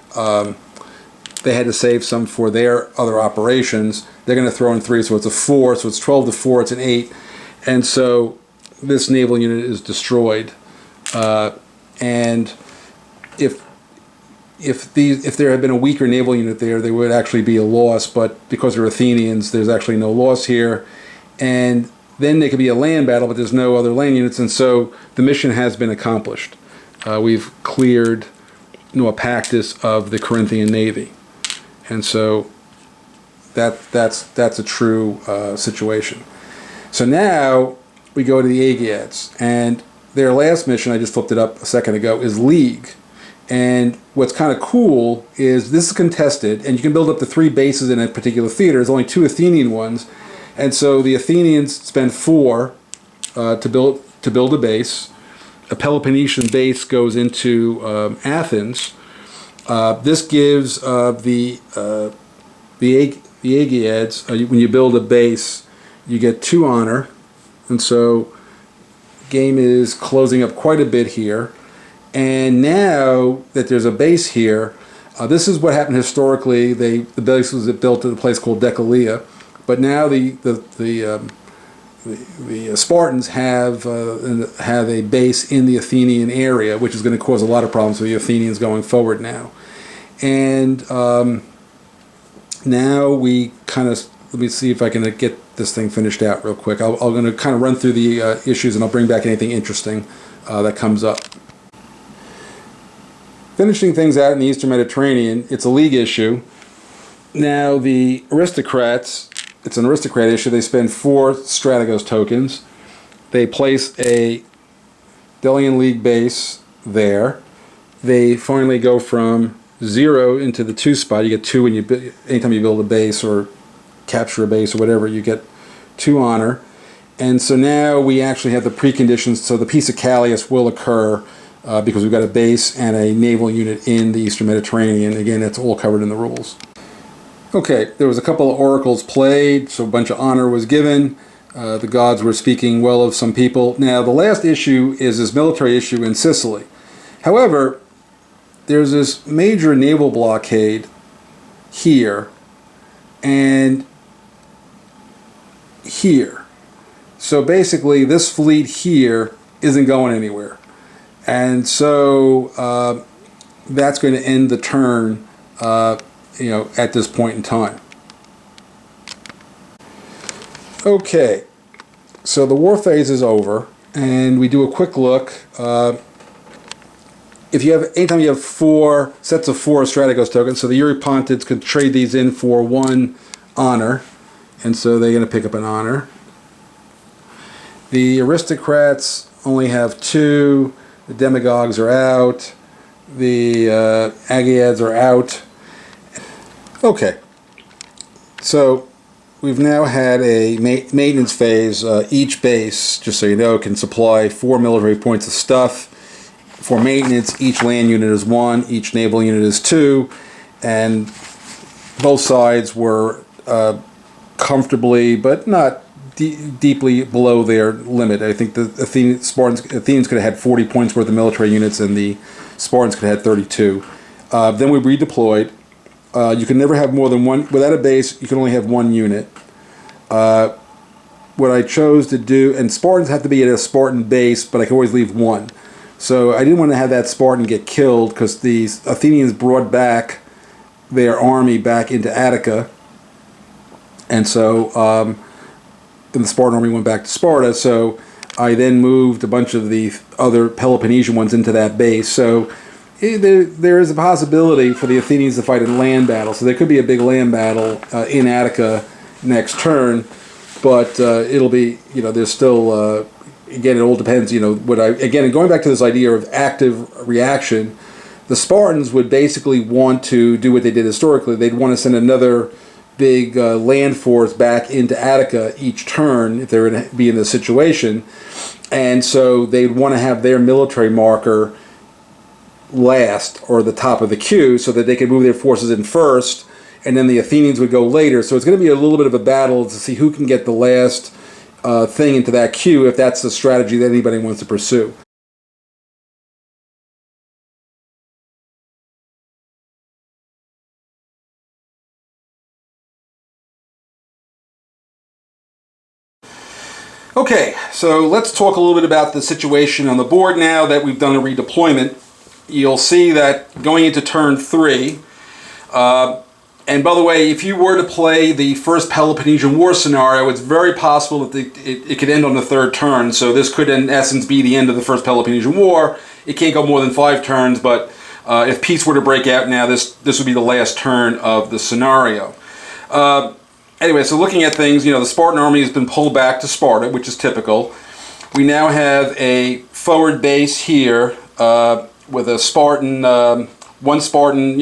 they had to save some for their other operations. They're going to throw in 3, so it's a 4. So it's 12 to 4, it's an 8. And so this naval unit is destroyed. And if there had been a weaker naval unit there would actually be a loss, but because they're Athenians, there's actually no loss here. And then there could be a land battle, but there's no other land units, and so the mission has been accomplished. We've cleared Naupactus of the Corinthian navy, and so that's a true situation. So now we go to the Aegeads, and their last mission, I just flipped it up a second ago, is League. And what's kind of cool is this is contested, and you can build up to 3 bases in a particular theater. There's only 2 Athenian ones, and so the Athenians spend 4 to build a base. A Peloponnesian base goes into Athens. This gives the Aegeads, when you build a base, you get 2 honor, and so game is closing up quite a bit here. And now that there's a base here, this is what happened historically. The base was built at a place called Decalia, but now the Spartans have a base in the Athenian area, which is going to cause a lot of problems for the Athenians going forward now. And now we kind of, let me see if I can get this thing finished out real quick. I'm going to kind of run through the issues, and I'll bring back anything interesting that comes up. Finishing things out in the Eastern Mediterranean, it's a league issue. Now the aristocrats, it's an aristocrat issue. They spend 4 Strategos tokens. They place a Delian League base there. They finally go from 0 into the 2 spot. You get 2 when anytime you build a base or capture a base or whatever, you get 2 honor. And so now we actually have the preconditions, so the Peace of Callias will occur because we've got a base and a naval unit in the Eastern Mediterranean. Again, that's all covered in the rules. Okay, there was a couple of oracles played, so a bunch of honor was given. The gods were speaking well of some people. Now, the last issue is this military issue in Sicily. However, there's this major naval blockade here and here. So basically, this fleet here isn't going anywhere. And so that's going to end the turn, at this point in time. Okay, so the war phase is over, and we do a quick look. Anytime you have 4 sets of 4 Strategos tokens, so the Eurypontids could trade these in for 1 honor, and so they're going to pick up an honor. The aristocrats only have 2. The demagogues are out. The Aegeads are out. Okay, so we've now had a maintenance phase. Each base, just so you know, can supply 4 military points of stuff. for maintenance, each land unit is 1, each naval unit is 2, and both sides were comfortably, but not deeply below their limit. I think the Athenians could have had 40 points worth of military units, and the Spartans could have had 32. Then we redeployed. You can never have more than one. Without a base, you can only have 1 unit. What I chose to do, and Spartans have to be at a Spartan base, but I can always leave 1. So I didn't want to have that Spartan get killed, because the Athenians brought back their army back into Attica, and so and the Spartan army went back to Sparta. So I then moved a bunch of the other Peloponnesian ones into that base. So there is a possibility for the Athenians to fight a land battle. So there could be a big land battle in Attica next turn, but it'll be, there's still, again, it all depends, again, going back to this idea of active reaction, the Spartans would basically want to do what they did historically. They'd want to send another big land force back into Attica each turn if they were to be in this situation, and so they'd want to have their military marker last, or the top of the queue, so that they could move their forces in first, and then the Athenians would go later. So it's going to be a little bit of a battle to see who can get the last thing into that queue, if that's the strategy that anybody wants to pursue. Okay, so let's talk a little bit about the situation on the board now that we've done a redeployment. You'll see that going into turn 3, and by the way, if you were to play the first Peloponnesian War scenario, it's very possible that it could end on the 3rd turn, so this could in essence be the end of the first Peloponnesian War. It can't go more than 5 turns, but if peace were to break out now, this would be the last turn of the scenario. Anyway, so looking at things, the Spartan army has been pulled back to Sparta, which is typical. We now have a forward base here with a Spartan, one Spartan,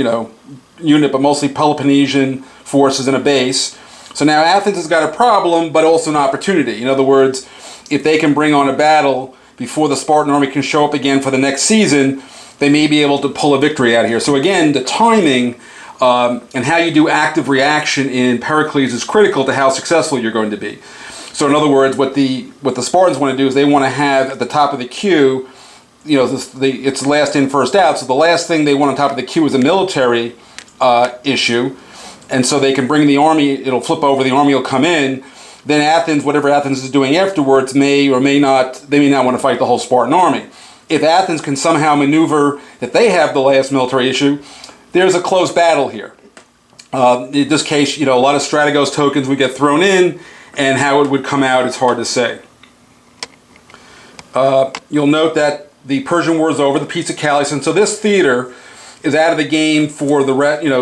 unit, but mostly Peloponnesian forces in a base. So now Athens has got a problem, but also an opportunity. In other words, if they can bring on a battle before the Spartan army can show up again for the next season, they may be able to pull a victory out here. So again, the timing and how you do active reaction in Pericles is critical to how successful you're going to be. So in other words, what the Spartans want to do is they want to have at the top of the queue, it's last in, first out. So the last thing they want on top of the queue is a military issue, and so they can bring the army. It'll flip over. The army will come in. Then Athens, whatever Athens is doing afterwards, may or may not. They may not want to fight the whole Spartan army. If Athens can somehow maneuver that they have the last military issue, there's a close battle here. In this case, a lot of Strategos tokens would get thrown in, and how it would come out is hard to say. You'll note that the Persian War is over, the Peace of Calais, and so this theater is out of the game for the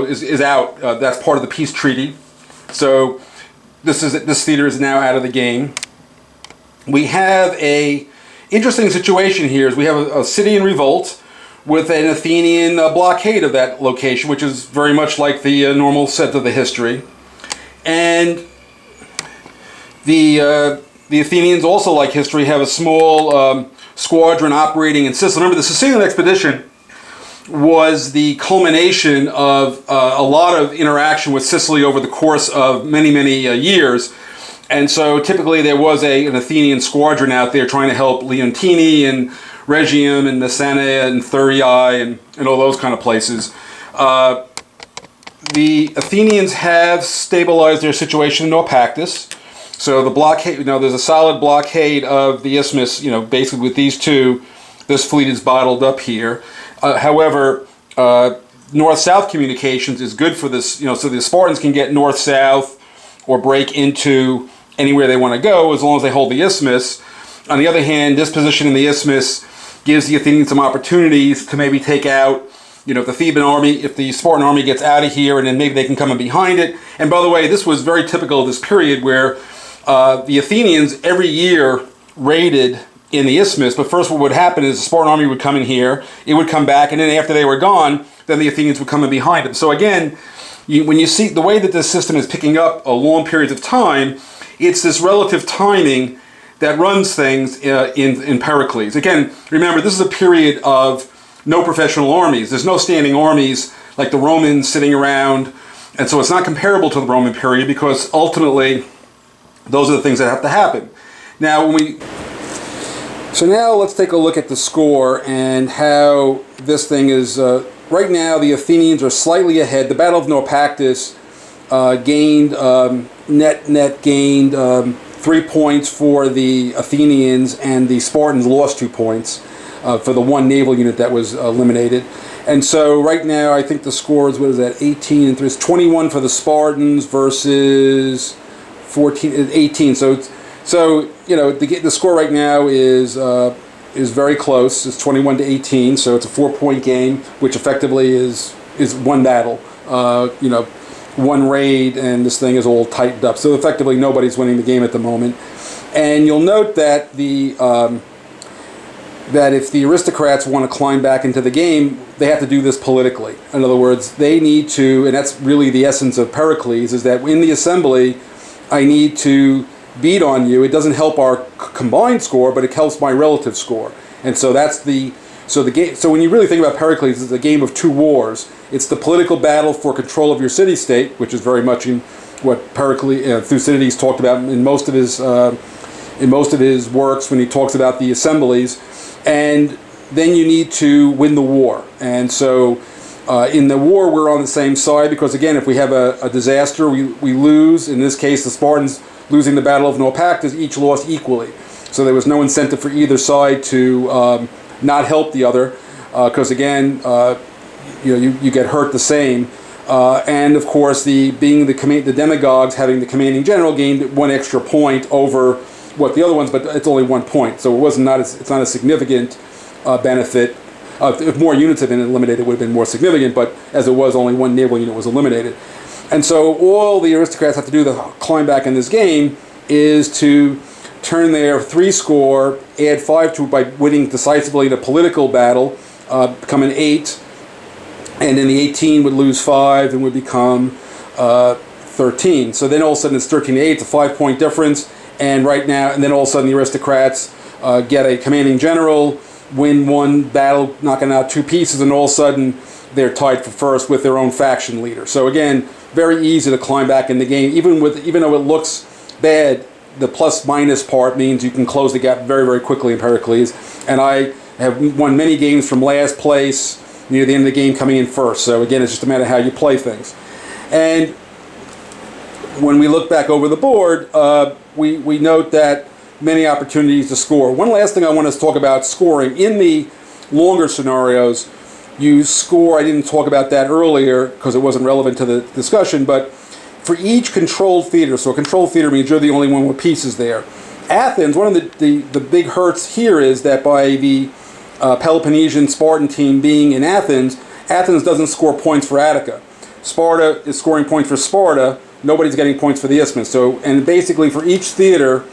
is out. That's part of the peace treaty. So this theater is now out of the game. We have a interesting situation here. Is we have a city in revolt with an Athenian blockade of that location, which is very much like the normal set of the history. And the Athenians, also like history, have a small squadron operating in Sicily. Remember, the Sicilian expedition was the culmination of a lot of interaction with Sicily over the course of many, many years. And so typically there was an Athenian squadron out there trying to help Leontini and Rhegium and Messana and Thurii and all those kind of places. The Athenians have stabilized their situation in Naupactus. So the blockade, there's a solid blockade of the isthmus, basically with these two. This fleet is bottled up here. However, north-south communications is good for this, so the Spartans can get north-south or break into anywhere they want to go as long as they hold the isthmus. On the other hand, this position in the isthmus gives the Athenians some opportunities to maybe take out, if the Theban army, if the Spartan army gets out of here, and then maybe they can come in behind it. And by the way, this was very typical of this period where the Athenians every year raided in the isthmus, but first what would happen is the Spartan army would come in here, it would come back, and then after they were gone, then the Athenians would come in behind them. So again, when you see the way that this system is picking up long periods of time, it's this relative timing that runs things in Pericles. Again, remember, this is a period of no professional armies. There's no standing armies like the Romans sitting around, and so it's not comparable to the Roman period because ultimately those are the things that have to happen. Now, so now let's take a look at the score and how this thing is. Right now, the Athenians are slightly ahead. The Battle of Naupactus gained net gained 3 points for the Athenians, and the Spartans lost 2 points for the one naval unit that was eliminated. And so right now, I think the score is, what is that, 18 and 3. It's 21 for the Spartans versus 18. So you know, the score right now is very close. It's 21 to 18. So it's a 4-point game, which effectively is one battle. You know, one raid, and this thing is all tightened up. So effectively, nobody's winning the game at the moment. And you'll note that that if the aristocrats want to climb back into the game, they have to do this politically. In other words, they need to, and that's really the essence of Pericles, is that in the assembly, I need to beat on you. It doesn't help our combined score, but it helps my relative score. And so that's the game. So when you really think about Pericles, it's a game of two wars. It's the political battle for control of your city-state, which is very much in what Pericles, Thucydides talked about in most of his works when he talks about the assemblies. And then you need to win the war. And so in the war, we're on the same side because, again, if we have a disaster, we lose. In this case, the Spartans losing the Battle of Naupactus each lost equally. So there was no incentive for either side to not help the other because, again, you get hurt the same. And, of course, being the demagogues having the commanding general gained 1 extra point over what the other ones, but it's only 1 point, so it's not a significant benefit. If more units had been eliminated, it would have been more significant, but as it was, only 1 naval unit was eliminated. And so all the aristocrats have to do to climb back in this game is to turn their 3 score, add 5 to it by winning decisively in a political battle, become an 8, and then the 18 would lose 5 and would become 13. So then all of a sudden it's 13 to 8, it's a 5-point difference. And right now, and then all of a sudden the aristocrats get a commanding general, win 1 battle, knocking out 2 pieces, and all of a sudden they're tied for first with their own faction leader. So again, very easy to climb back in the game. Even though it looks bad, the plus-minus part means you can close the gap very, very quickly in Pericles. And I have won many games from last place, near the end of the game coming in first. So again, it's just a matter of how you play things. And when we look back over the board, we note that many opportunities to score. One last thing I want to talk about scoring. In the longer scenarios, you score, I didn't talk about that earlier because it wasn't relevant to the discussion, but for each controlled theater, so a controlled theater means you're the only one with pieces there. Athens, one of the big hurts here is that by the Peloponnesian Spartan team being in Athens doesn't score points for Attica. Sparta is scoring points for Sparta. Nobody's getting points for the Isthmus. So, and basically for each theater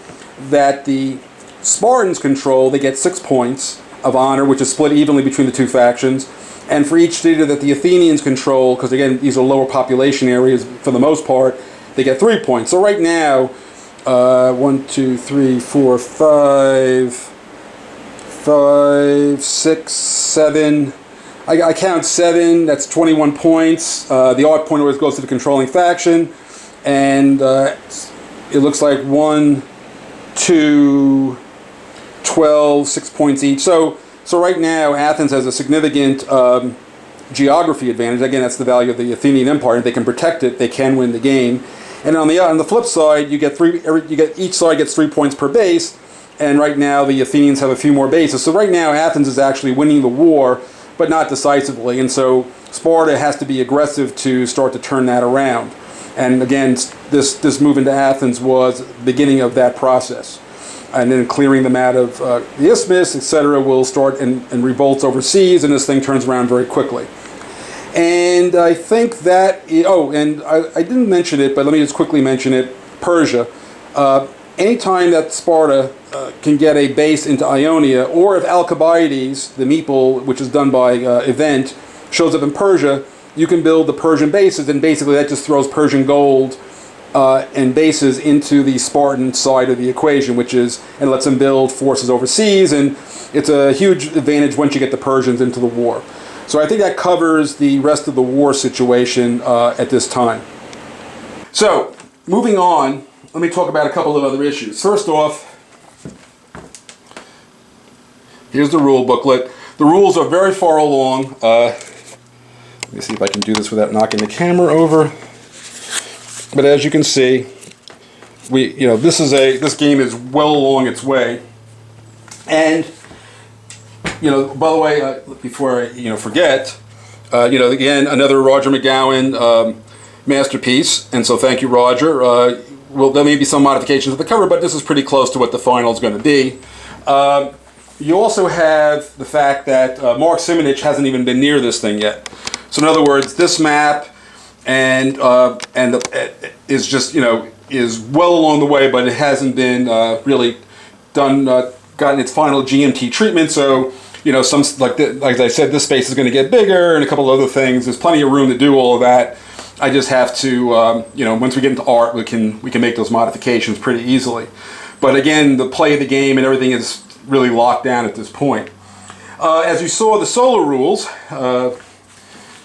that the Spartans control, they get 6 points of honor, which is split evenly between the 2 factions. And for each theater that the Athenians control, because again, these are lower population areas for the most part, they get 3 points. So right now, 1, 2, 3, 4, 5, 6, 7. I count 7. That's 21 points. The odd point always goes to the controlling faction. And it looks like 1, 2, 12, 6 points each. So right now, Athens has a significant geography advantage. Again, that's the value of the Athenian Empire. If they can protect it, they can win the game. And on the flip side, each side gets 3 points per base. And right now, the Athenians have a few more bases. So right now, Athens is actually winning the war, but not decisively. And so Sparta has to be aggressive to start to turn that around. And again, this move into Athens was the beginning of that process. And then clearing them out of the Isthmus, etc., will start and revolts overseas, and this thing turns around very quickly. And I think that, I didn't mention it, but let me just quickly mention it, Persia. Anytime that Sparta can get a base into Ionia, or if Alcibiades, the meeple, which is done by event, shows up in Persia, you can build the Persian bases, and basically that just throws Persian gold and bases into the Spartan side of the equation, which is, and lets them build forces overseas, and it's a huge advantage once you get the Persians into the war. So I think that covers the rest of the war situation at this time. So, moving on, let me talk about a couple of other issues. First off, here's the rule booklet. The rules are very far along. Let me see if I can do this without knocking the camera over. But as you can see, this game is well along its way. And by the way, before I forget, again, another Roger McGowan masterpiece, and so thank you, Roger. Well, there may be some modifications of the cover, but this is pretty close to what the final is going to be. You also have the fact that Mark Simonich hasn't even been near this thing yet. So in other words, this map is just is well along the way, but it hasn't been really done, gotten its final GMT treatment. So some like I said, this space is going to get bigger, and a couple other things. There's plenty of room to do all of that. I just have to once we get into art, we can make those modifications pretty easily. But again, the play of the game and everything is really locked down at this point. As you saw, the solo rules,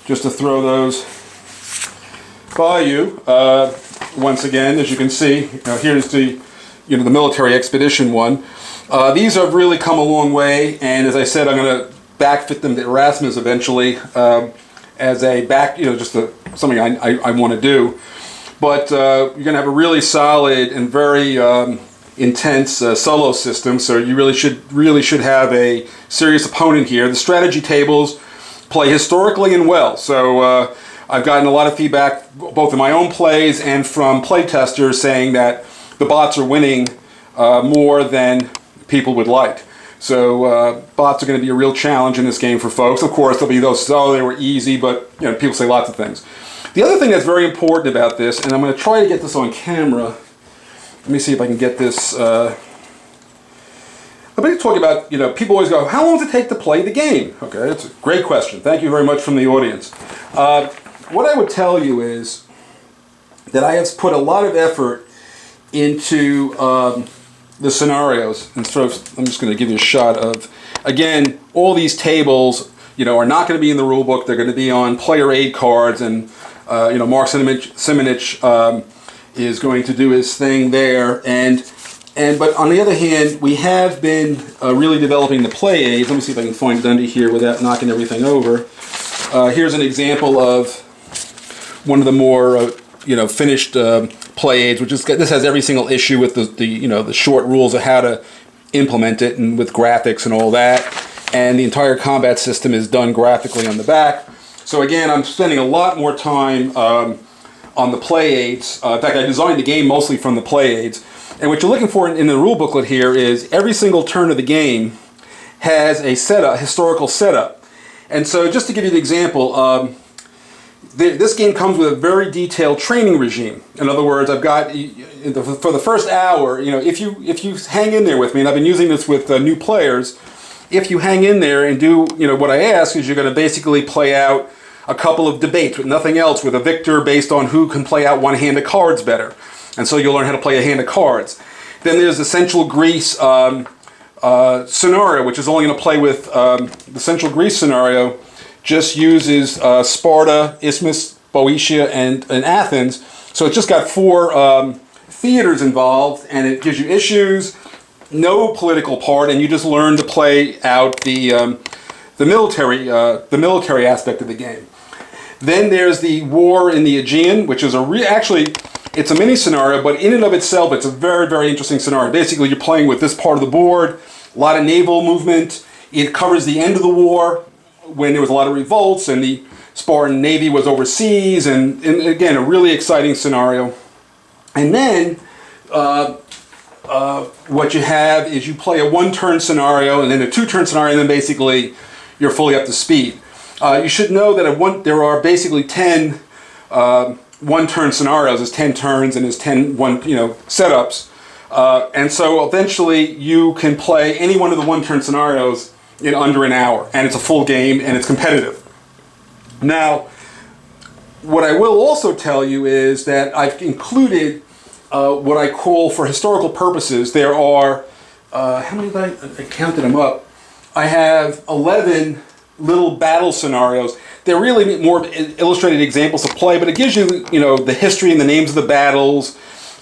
just to throw those by you, once again, as you can see, here's the the military expedition one. These have really come a long way, and as I said, I'm going to backfit them to Erasmus eventually as a just something I want to do. But you're going to have a really solid and very intense solo system, so you really should have a serious opponent here. The strategy tables play historically and well, so I've gotten a lot of feedback both in my own plays and from play testers saying that the bots are winning more than people would like. So bots are going to be a real challenge in this game for folks. Of course, there'll be those, oh, they were easy, but people say lots of things. The other thing that's very important about this, and I'm going to try to get this on camera. Let me see if I can get this. Let me talk about, people always go, how long does it take to play the game? Okay, that's a great question. Thank you very much from the audience. What I would tell you is that I have put a lot of effort into the scenarios. And so I'm just going to give you a shot of, again, all these tables, are not going to be in the rule book. They're going to be on player aid cards, and Mark Simonich is going to do his thing there. But on the other hand, we have been really developing the play aids. Let me see if I can find it under here without knocking everything over. Here's an example of one of the more finished play aids, which is, this has every single issue with the short rules of how to implement it, and with graphics and all that. And the entire combat system is done graphically on the back. So again, I'm spending a lot more time on the play aids. In fact, I designed the game mostly from the play aids. And what you're looking for in the rule booklet here is every single turn of the game has a historical setup. And so just to give you the example, this game comes with a very detailed training regime. In other words, I've got, for the first hour, if you hang in there with me, and I've been using this with new players, if you hang in there and do, what I ask, is you're going to basically play out a couple of debates with nothing else, with a victor based on who can play out one hand of cards better. And so you'll learn how to play a hand of cards. Then there's the Central Greece scenario, which is only going to play with the Central Greece scenario. Just uses Sparta, Isthmus, Boeotia, and Athens. So it's just got 4 theaters involved, and it gives you issues, no political part, and you just learn to play out the military aspect of the game. Then there's the war in the Aegean, which is actually it's a mini scenario, but in and of itself, it's a very, very interesting scenario. Basically, you're playing with this part of the board, a lot of naval movement. It covers the end of the war, when there was a lot of revolts and the Spartan Navy was overseas, and again, a really exciting scenario. And then what you have is you play a 1-turn scenario and then a 2-turn scenario, and then basically you're fully up to speed. You should know that there are basically 10 1-turn scenarios. There's 10 turns and there's 10 setups. And so eventually you can play any one of the 1-turn scenarios in under an hour, and it's a full game, and it's competitive. Now, what I will also tell you is that I've included what I call, for historical purposes, there are, how many did I counted them up? I have 11 little battle scenarios. They're really more illustrated examples of play, but it gives you, you know, the history and the names of the battles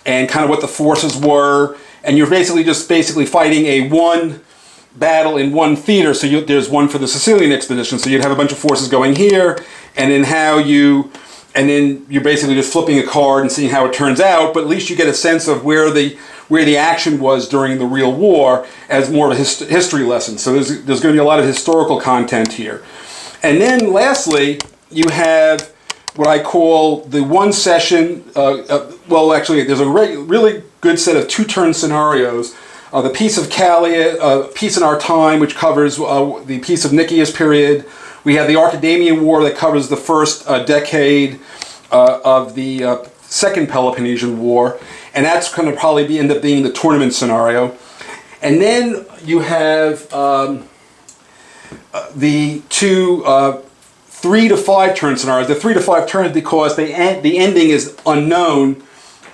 and kind of what the forces were. And you're basically just fighting a one battle in one theater. So there's one for the Sicilian expedition. So you'd have a bunch of forces going here, and then then you're basically just flipping a card and seeing how it turns out. But at least you get a sense of where the action was during the real war as more of a history lesson. So there's going to be a lot of historical content here. And then lastly, you have what I call the one session, well, actually, there's a really good set of two-turn scenarios. The Peace of Calais, Peace in Our Time, which covers the Peace of Nicias period. We have the Archidamian War that covers the first decade of the Second Peloponnesian War. And that's going to probably end up being the tournament scenario. And then you have the two 3 to 5 turn scenarios. The 3 to 5 turns because the ending is unknown,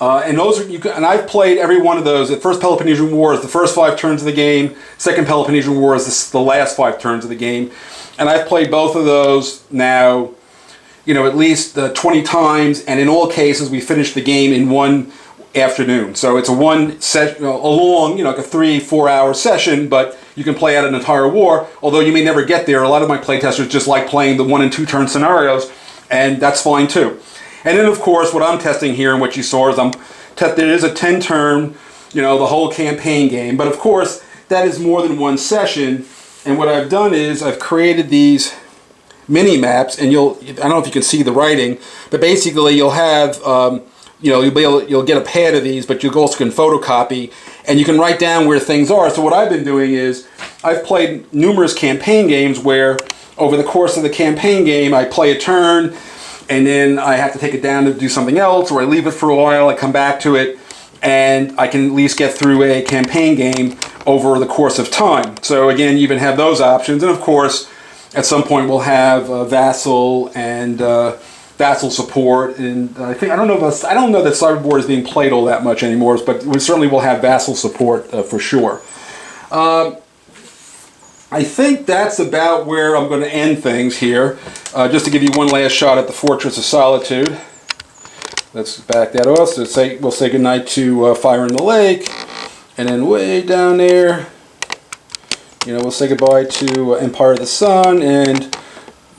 and those are and I've played every one of those. The first Peloponnesian War is the first 5 turns of the game. Second Peloponnesian War is the last 5 turns of the game, and I've played both of those now, you know, at least 20 times, and in all cases we finished the game in one afternoon. So it's a one session, a long, you know, like a 3-4 hour session, but you can play out an entire war, although you may never get there. A lot of my playtesters just like playing the 1 and 2 turn scenarios, and that's fine too. And then of course what I'm testing here and what you saw is there is a 10 turn, you know, the whole campaign game, but of course that is more than one session. And what I've done is I've created these mini maps, and I don't know if you can see the writing, but basically you'll have you know, you'll get a pad of these, but you also can photocopy, and you can write down where things are. So what I've been doing is I've played numerous campaign games where over the course of the campaign game I play a turn, and then I have to take it down to do something else, or I leave it for a while, I come back to it, and I can at least get through a campaign game over the course of time. So again, you even have those options, and of course at some point we'll have vassal and vassal support, and I don't know that Cyberboard is being played all that much anymore, but we certainly will have vassal support for sure. I think that's about where I'm going to end things here. Just to give you one last shot at the Fortress of Solitude. Let's back that off. So we'll say goodnight to Fire in the Lake, and then way down there, you know, we'll say goodbye to Empire of the Sun and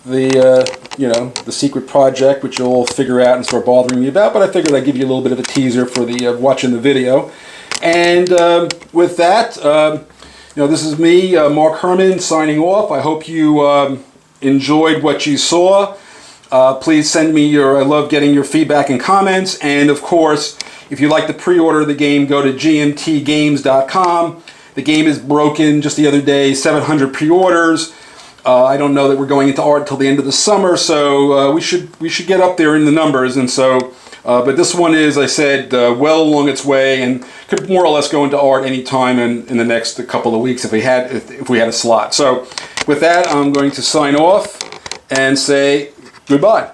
the you know, the secret project, which you'll figure out and start bothering me about, but I figured I'd give you a little bit of a teaser for the watching the video. And with that, you know, this is me, Mark Herman, signing off. I hope you enjoyed what you saw. Please send me I love getting your feedback and comments, and of course, if you'd like to pre-order the game, go to gmtgames.com. The game is broken just the other day, 700 pre-orders. I don't know that we're going into art until the end of the summer, so we should get up there in the numbers. And so, but this one is, I said, well along its way, and could more or less go into art any time in the next couple of weeks if we had a slot. So, with that, I'm going to sign off and say goodbye.